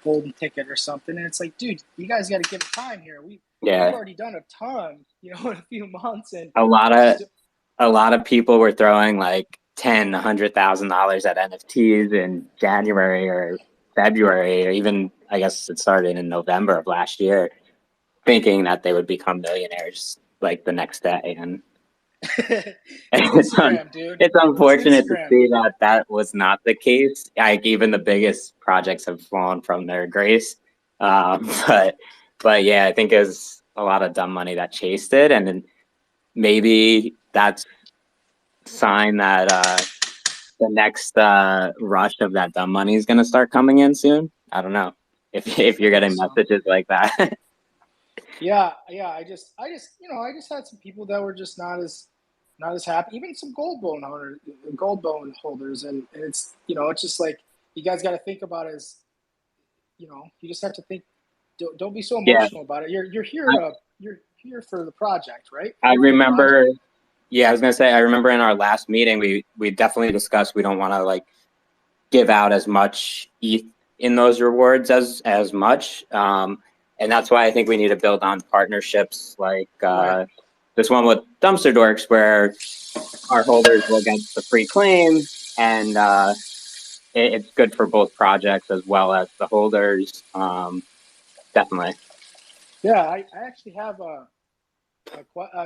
golden ticket or something, and it's like, dude, you guys got to give it time here. We've already done a ton, in a few months, and a lot of people were throwing like $100,000 at NFTs in January or February, or even, I guess it started in November of last year, thinking that they would become millionaires like the next day. And it's unfortunate to see that was not the case. Like, even the biggest projects have fallen from their grace. But yeah, I think it was a lot of dumb money that chased it, and then maybe that's sign that the next rush of that dumb money is going to start coming in soon. I don't know if you're getting messages like that. Yeah. I just had some people that were just not as happy. Even some gold bone holders, and it's it's just like, you guys got to think about it as, you just have to think. Don't be so Yeah. emotional about it. You're here. You're here for the project, right? I You're for the remember. project. Yeah, I was gonna say. I remember in our last meeting, we definitely discussed we don't want to like give out as much ETH in those rewards as much, and that's why I think we need to build on partnerships like Right. this one with Dumpster Dorks, where our holders will get the free claim, and it's good for both projects as well as the holders. Definitely. Yeah, I actually have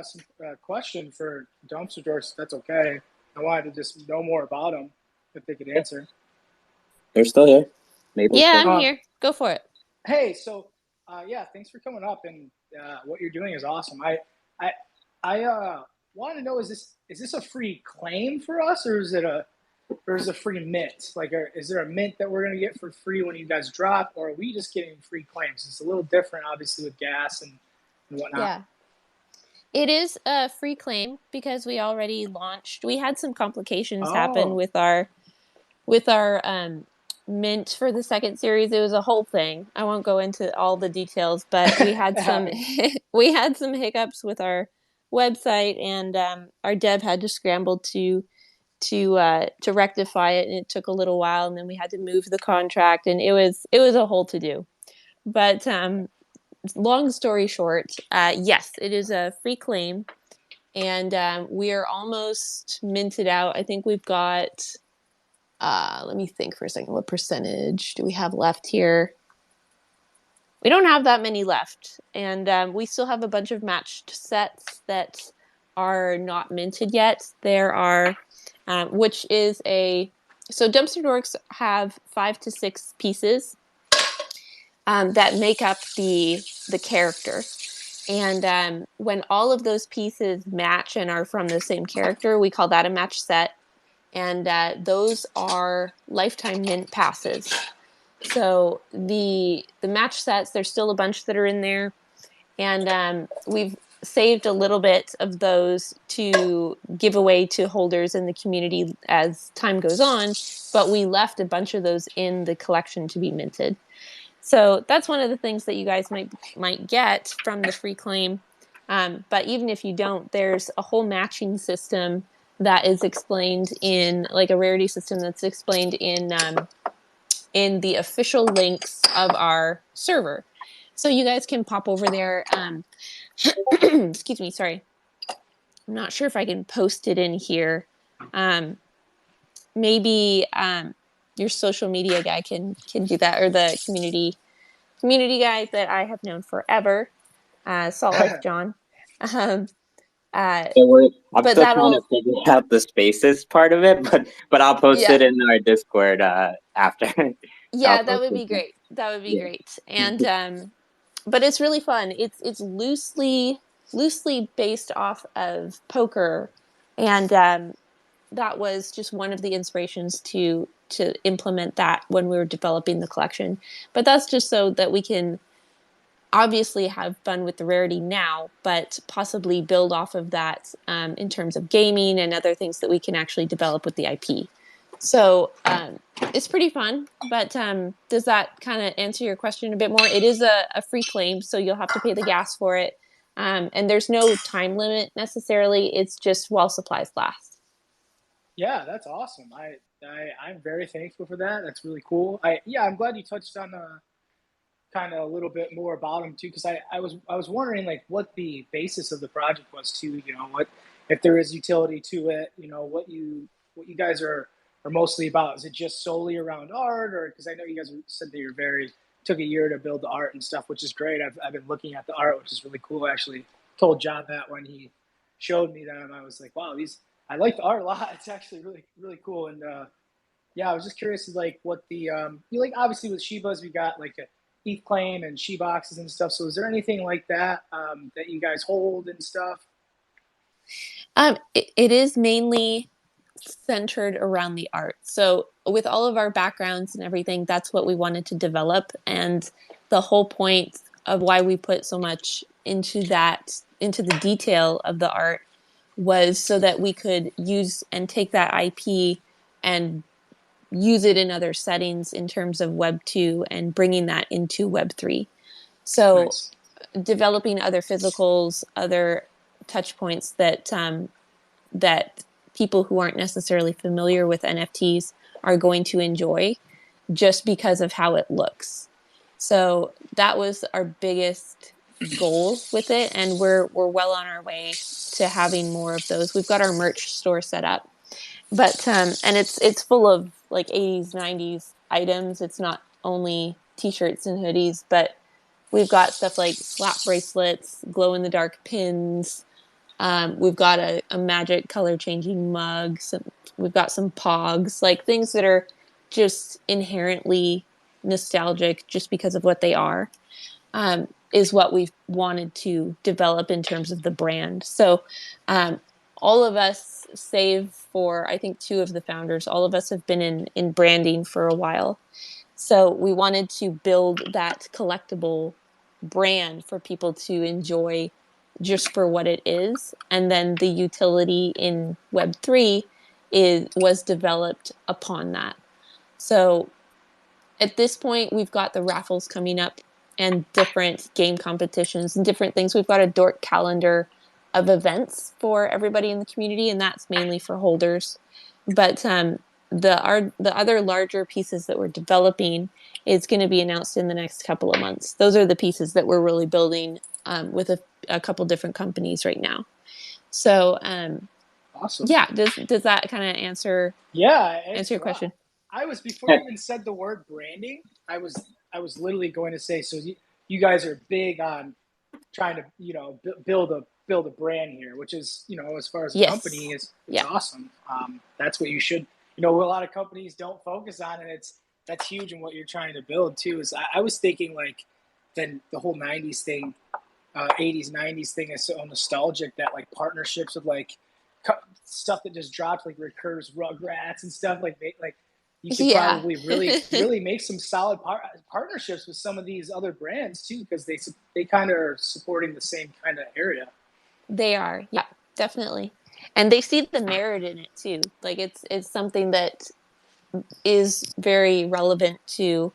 some question for Dumpster Doors. That's okay. I wanted to just know more about them if they could answer. They're still here. Maybe. Yeah, still. I'm here. Go for it. Hey, so yeah, thanks for coming up, and what you're doing is awesome. I want to know, is this a free claim for us, or is it a free mint? Like, is there a mint that we're gonna get for free when you guys drop, or are we just getting free claims? It's a little different, obviously, with gas and whatnot. Yeah. It is a free claim because we already launched. We had some complications happen Oh. with our mint for the second series. It was a whole thing. I won't go into all the details, but we had some we had some hiccups with our website, and our dev had to scramble to rectify it, and it took a little while, and then we had to move the contract, and it was a whole to do. But long story short, yes, it is a free claim, and we are almost minted out. I think we've got, let me think for a second, what percentage do we have left here? We don't have that many left, and we still have a bunch of matched sets that are not minted yet. There are, which is so Dumpster Dorks have 5 to 6 pieces that make up the character. And when all of those pieces match and are from the same character, we call that a match set. And those are lifetime mint passes. So the match sets, there's still a bunch that are in there. And we've saved a little bit of those to give away to holders in the community as time goes on. But we left a bunch of those in the collection to be minted. So that's one of the things that you guys might get from the free claim. But even if you don't, there's a whole matching system that is explained in, like, a rarity system that's explained in the official links of our server. So you guys can pop over there. Excuse me, sorry. I'm not sure if I can post it in here. Maybe your social media guy can do that, or the community guy that I have known forever, Salt Life John. I'm still trying to figure out the spaces part of it, but I'll post it in our Discord after. Yeah, that would be great. That would be great. And but it's really fun. It's loosely based off of poker, and that was just one of the inspirations to implement that when we were developing the collection. But that's just so that we can obviously have fun with the rarity now, but possibly build off of that in terms of gaming and other things that we can actually develop with the IP. So it's pretty fun, but does that kind of answer your question a bit more? It is a free claim, so you'll have to pay the gas for it. And there's no time limit necessarily. It's just while supplies last. Yeah, that's awesome. I'm very thankful for that. That's really cool. I'm glad you touched on kind of a little bit more about them too, because I was wondering, like, what the basis of the project was too. What if there is utility to it? What you guys are mostly about. Is it just solely around art, or because I know you guys said that you're took a year to build the art and stuff, which is great. I've been looking at the art, which is really cool. I actually told John that when he showed me them. I was like, wow, I like the art a lot. It's actually really, really cool. And I was just curious, like, what the obviously with Shibas we got like a ETH claim and She boxes and stuff. So is there anything like that that you guys hold and stuff? It is mainly centered around the art. So with all of our backgrounds and everything, that's what we wanted to develop. And the whole point of why we put so much into the detail of the art, was so that we could use and take that IP and use it in other settings in terms of Web 2 and bringing that into Web 3. So Nice. developing other physicals, other touch points that that people who aren't necessarily familiar with NFTs are going to enjoy just because of how it looks. So that was our biggest goal with it, and we're well on our way to having more of those. We've got our merch store set up, but and it's full of like 80s, 90s items. It's not only t-shirts and hoodies, but we've got stuff like slap bracelets, glow in the dark pins. We've got a magic color changing mug. We've got some pogs, like things that are just inherently nostalgic just because of what they are, is what we've wanted to develop in terms of the brand. So all of us, save for I think 2 of the founders, all of us have been in branding for a while. So we wanted to build that collectible brand for people to enjoy just for what it is. And then the utility in Web3 was developed upon that. So at this point, we've got the raffles coming up and different game competitions and different things. We've got a Dork calendar of events for everybody in the community, and that's mainly for holders. But the other larger pieces that we're developing is going to be announced in the next couple of months. Those are the pieces that we're really building with a couple different companies right now. So Awesome. yeah, does that kind of answer your question? I was, before you even said the word branding, I was literally going to say, so you guys are big on trying to, you know, build a brand here, which is, you know, as far as a company, it's awesome. That's what you should, you know, what a lot of companies don't focus on, and that's huge in what you're trying to build too. Is I was thinking like then the whole 90s thing, 80s, 90s thing is so nostalgic that like partnerships with like stuff that just dropped, like Recur's Rugrats and stuff like you could probably really make some solid partnerships with some of these other brands too, because they kind of are supporting the same kind of area. They are, yeah, definitely, and they see the merit in it too. Like it's something that is very relevant to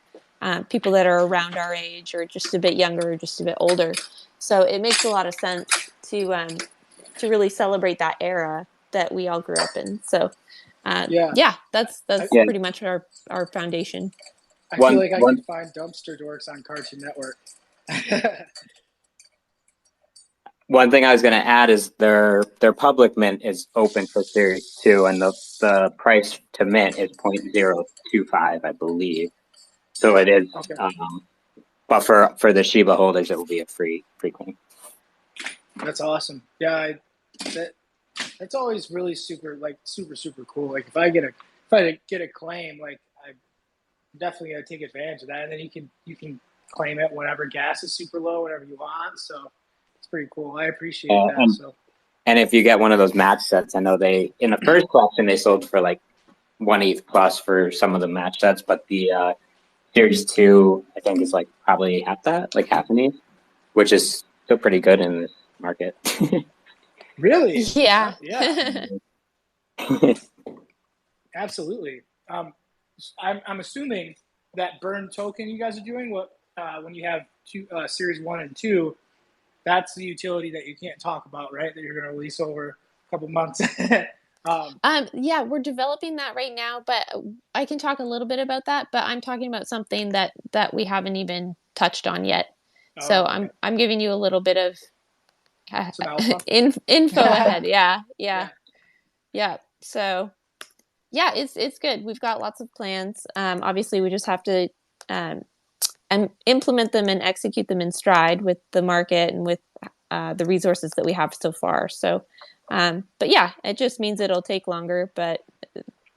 people that are around our age, or just a bit younger, or just a bit older. So it makes a lot of sense to really celebrate that era that we all grew up in. So that's pretty much our foundation. I feel like I could find Dumpster Dorks on Cartoon Network. One thing I was going to add is their public mint is open for Series 2, and the price to mint is 0.025, I believe. So it is, okay. But for the Shiba holders, it will be a free coin. That's awesome. Yeah, that's always really super cool. Like if I get a claim, like I'm definitely gonna take advantage of that, and then you can claim it whenever gas is super low, whenever you want. So it's pretty cool. I appreciate that. And if you get one of those match sets, I know in the first collection they sold for like 1 ETH plus for some of the match sets, but the Series 2 I think is like probably half that, like half an ETH, which is still pretty good in this market. Really? Yeah. Yeah. Absolutely. I'm assuming that burn token you guys are doing, when you have Series 1 and 2, that's the utility that you can't talk about, right? That you're going to release over a couple months. Yeah, we're developing that right now, but I can talk a little bit about that. But I'm talking about something that we haven't even touched on yet. So okay. I'm giving you a little bit of info ahead. Yeah. So yeah, it's good. We've got lots of plans. Obviously, we just have to and implement them and execute them in stride with the market and with the resources that we have so far. So, but yeah, it just means it'll take longer. But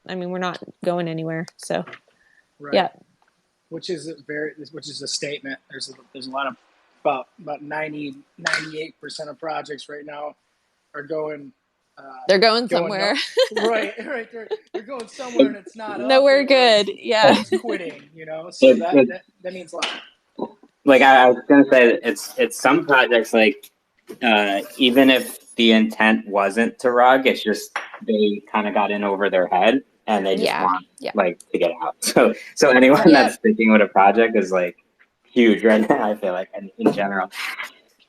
I mean, we're not going anywhere. So, right. Yeah. Which is a statement. There's a lot of about 98% of projects right now are going. They're going somewhere. Right. They're going somewhere, and it's not nowhere good. Yeah, it's quitting. You know, so that means a lot. Like I was gonna say, it's some projects like even if the intent wasn't to rug, it's just they kind of got in over their head. and they just Yeah. want Yeah. like to get out. So anyone Yeah. that's sticking with a project is like huge right now, I feel like, and in general.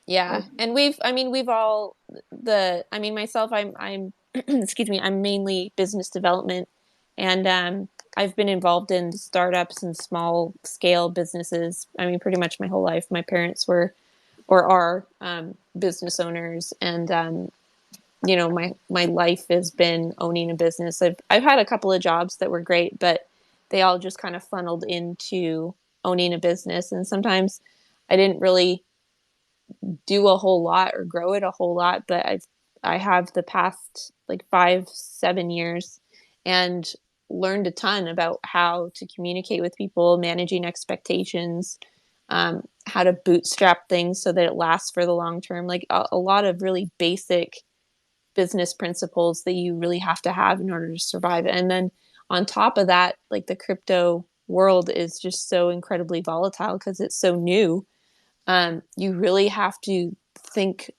Yeah. And we've all myself, I'm excuse me, I'm mainly business development, and I've been involved in startups and small scale businesses. I mean, pretty much my whole life. My parents were or are business owners, and my life has been owning a business. I've had a couple of jobs that were great, but they all just kind of funneled into owning a business, and sometimes I didn't really do a whole lot or grow it a whole lot, but I have the past like 5-7 years and learned a ton about how to communicate with people, managing expectations, how to bootstrap things so that it lasts for the long term, like a lot of really basic business principles that you really have to have in order to survive. And then on top of that, like the crypto world is just so incredibly volatile because it's so new. You really have to think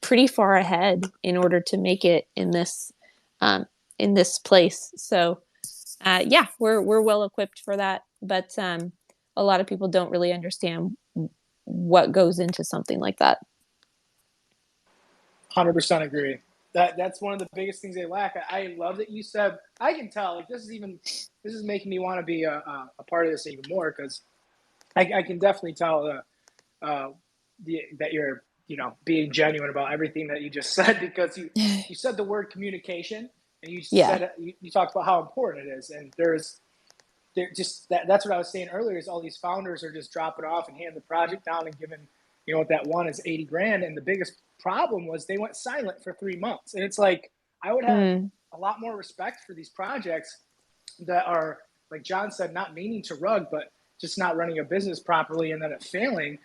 pretty far ahead in order to make it um, in this place. So yeah, we're well equipped for that, but a lot of people don't really understand what goes into something like that. 100% agree. That's one of the biggest things they lack. I love that you said. I can tell. Like this is making me want to be a part of this even more because I can definitely tell uh, that you're being genuine about everything that you just said because you said the word communication and you Yeah. said you talked about how important it is, and there just that's what I was saying earlier is all these founders are just dropping off and handing the project down and giving what that one is 80 grand, and the biggest problem was they went silent for 3 months, and it's like I would have Mm. a lot more respect for these projects that are, like John said, not meaning to rug, but just not running a business properly and then it failing.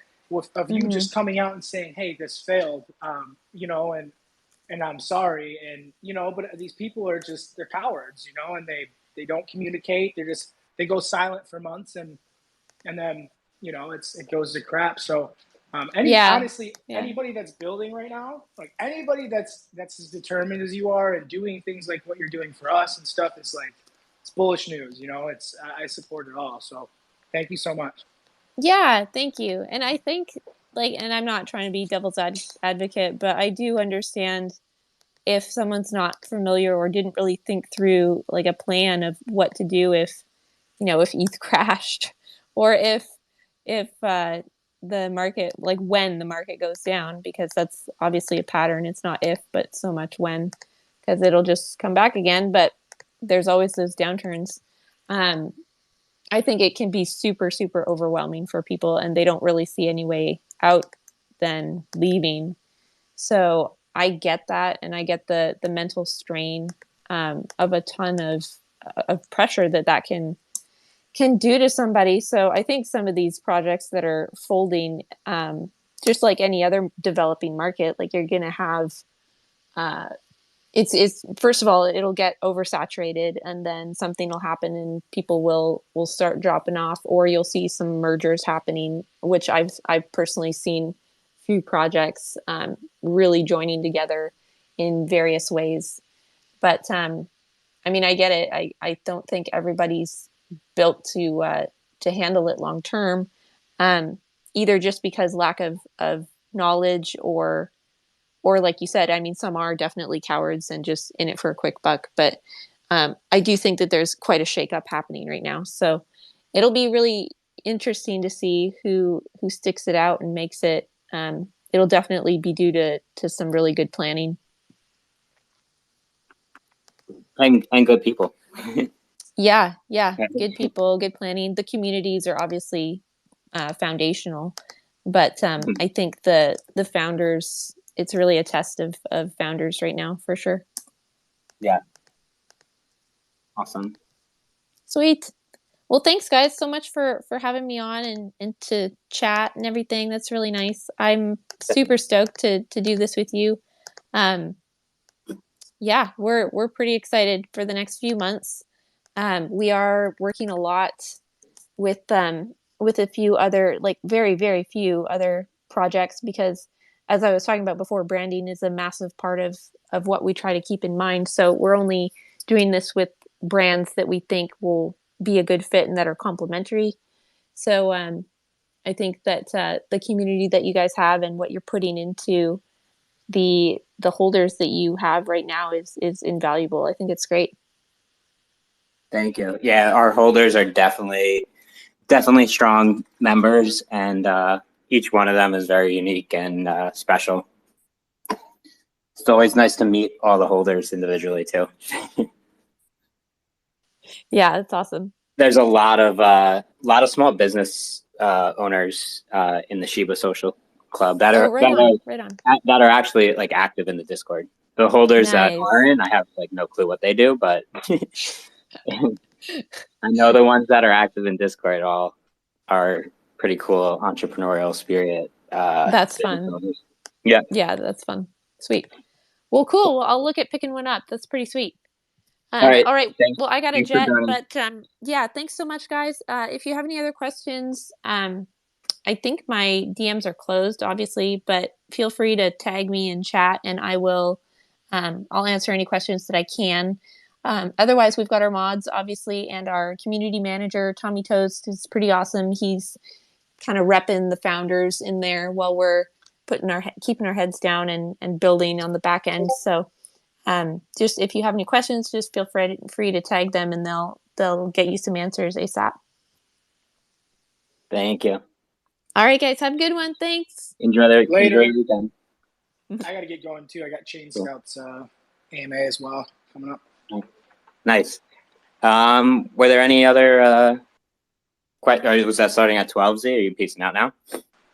Of you Mm-hmm. just coming out and saying, "Hey, this failed," and I'm sorry, and but these people are just they're cowards, and they don't communicate. They go silent for months, and then it goes to crap. So Yeah. honestly, Yeah. anybody that's building right now, like anybody that's as determined as you are and doing things like what you're doing for us and stuff is like it's bullish news. It's I support it all. So thank you so much. Yeah, thank you. And I think and I'm not trying to be devil's advocate, but I do understand if someone's not familiar or didn't really think through like a plan of what to do if ETH crashed, or if the market, like when the market goes down, because that's obviously a pattern. It's not if, but so much when, because it'll just come back again. But there's always those downturns. Um, I think it can be super, super overwhelming for people, and they don't really see any way out than leaving. So I get that, and I get the mental strain of a ton of pressure that can do to somebody. So I think some of these projects that are folding, just like any other developing market, like you're going to have, uh, it's first of all, it'll get oversaturated, and then something will happen, and people will start dropping off, or you'll see some mergers happening, which I've personally seen few projects really joining together in various ways. But I get it. I don't think everybody's built to handle it long term, um, either just because lack of knowledge, or like you said, some are definitely cowards and just in it for a quick buck. But I do think that there's quite a shakeup happening right now. So it'll be really interesting to see who sticks it out and makes it. It'll definitely be due to some really good planning. And good people. Yeah, good people, good planning. The communities are obviously foundational, but I think the founders. It's really a test of founders right now, for sure. Yeah. Awesome. Sweet. Well, thanks guys so much for having me on and to chat and everything. That's really nice. I'm super stoked to do this with you. Um, yeah, we're pretty excited for the next few months. We are working a lot with a few other, like very, very few other projects, because as I was talking about before, branding is a massive part of what we try to keep in mind. So we're only doing this with brands that we think will be a good fit and that are complementary. So I think that the community that you guys have and what you're putting into the holders that you have right now is invaluable. I think it's great. Thank you. Yeah, our holders are definitely strong members, and each one of them is very unique and special. It's always nice to meet all the holders individually too. Yeah, that's awesome. There's a lot of small business owners in the Shiba Social Club that are right on. that are actually like active in the Discord. The holders that Nice. aren't, I have like no clue what they do, but I know the ones that are active in Discord all are pretty cool entrepreneurial spirit. That's fun. Owners. Yeah. Yeah, that's fun. Sweet. Well, cool. Well, I'll look at picking one up. That's pretty sweet. All right. Well, I got a jet, but yeah, thanks so much, guys. If you have any other questions, I think my DMs are closed, obviously, but feel free to tag me in chat, and I will. I'll answer any questions that I can. Otherwise, we've got our mods, obviously, and our community manager, Tommy Toast, is pretty awesome. He's kind of repping the founders in there while we're keeping our heads down and building on the back end. So just if you have any questions, just feel free to tag them, and they'll get you some answers ASAP. Thank you. All right, guys, have a good one. Thanks. Later. Enjoy your weekend. I got to get going too. I got Chain Scouts AMA as well coming up. Nice. Were there any other was that starting at 12Z? Are you peacing out now?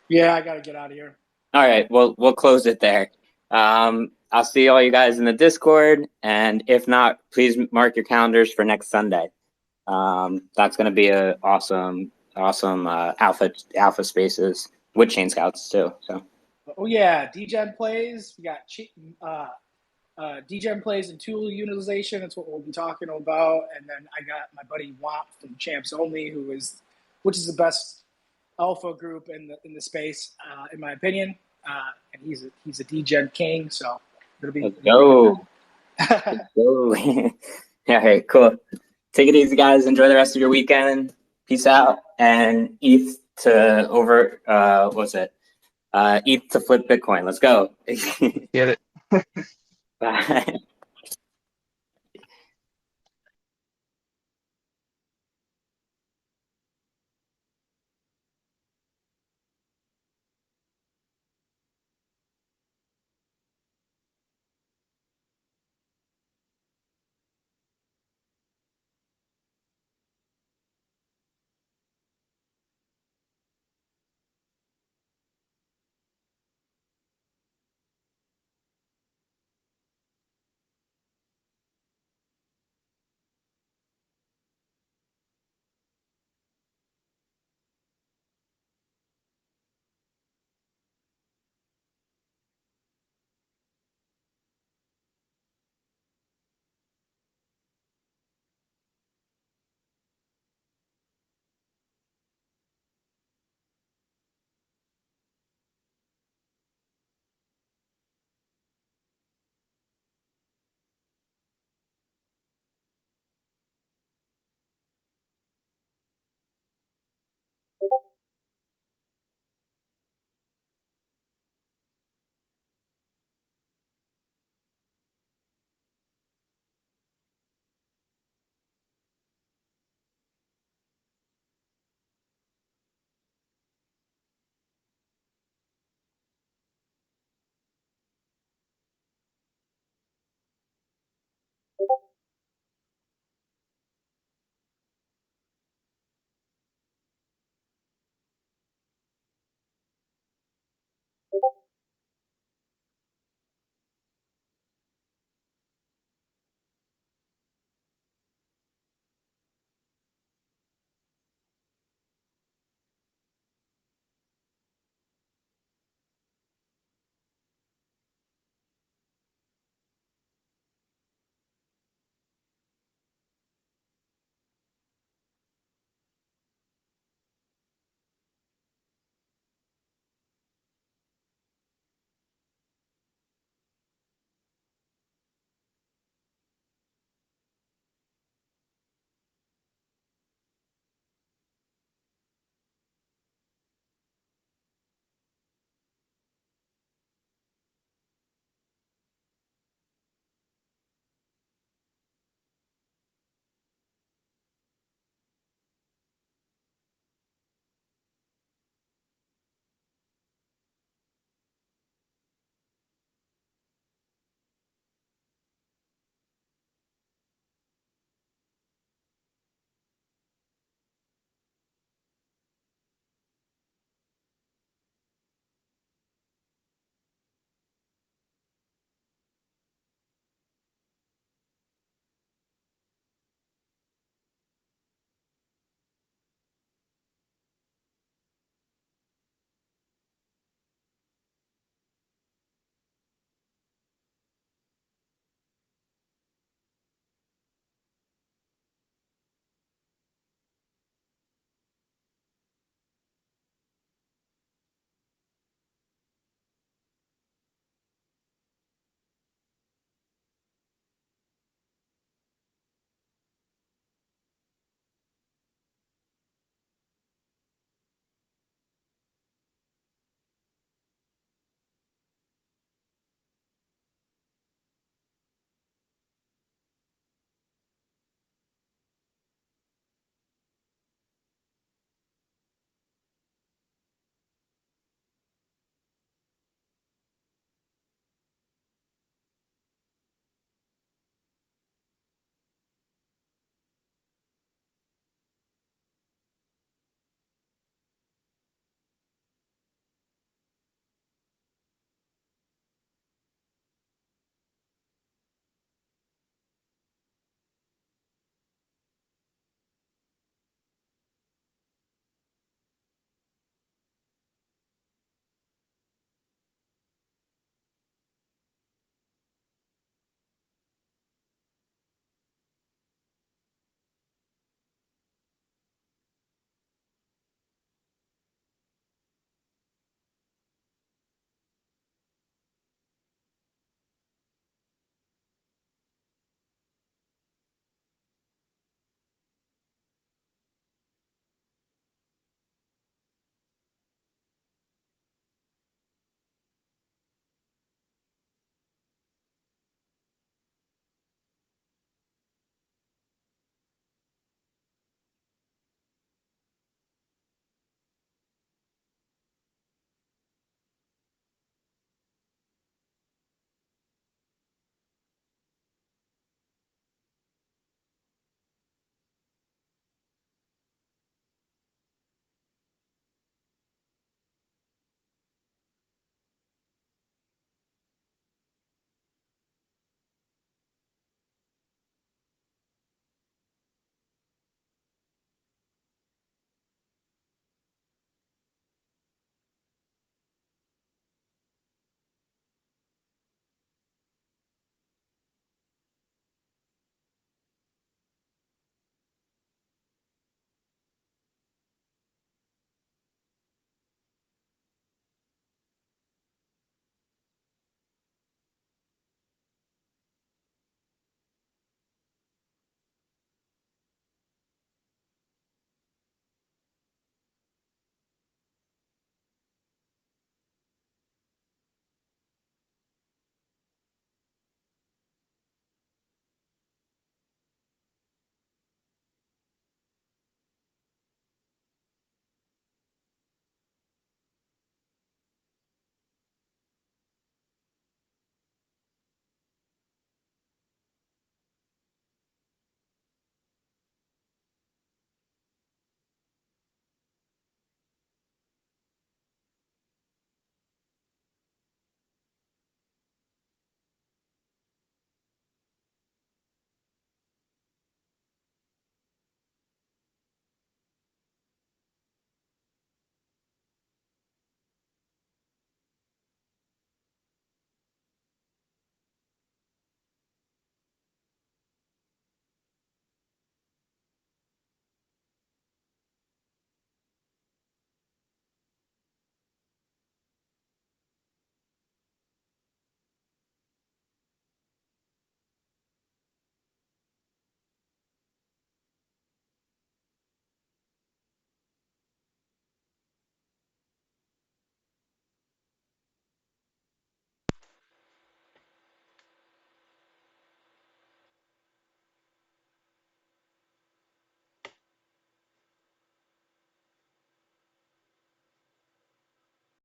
Yeah, I got to get out of here. All right, well, we'll close it there. I'll see all you guys in the Discord, and if not, please mark your calendars for next Sunday. That's going to be an awesome alpha spaces with Chain Scouts too. So. Oh yeah, DGen plays. We got DGen plays and tool utilization. That's what we'll be talking about. And then I got my buddy Womp from Champs Only, which is the best alpha group in the space, in my opinion. And he's a DGen king. So it'll be. Let's go. Let's go. Yeah. Hey, cool. Take it easy, guys. Enjoy the rest of your weekend. Peace out. And ETH to ETH to flip Bitcoin. Let's go. Get it. Bye.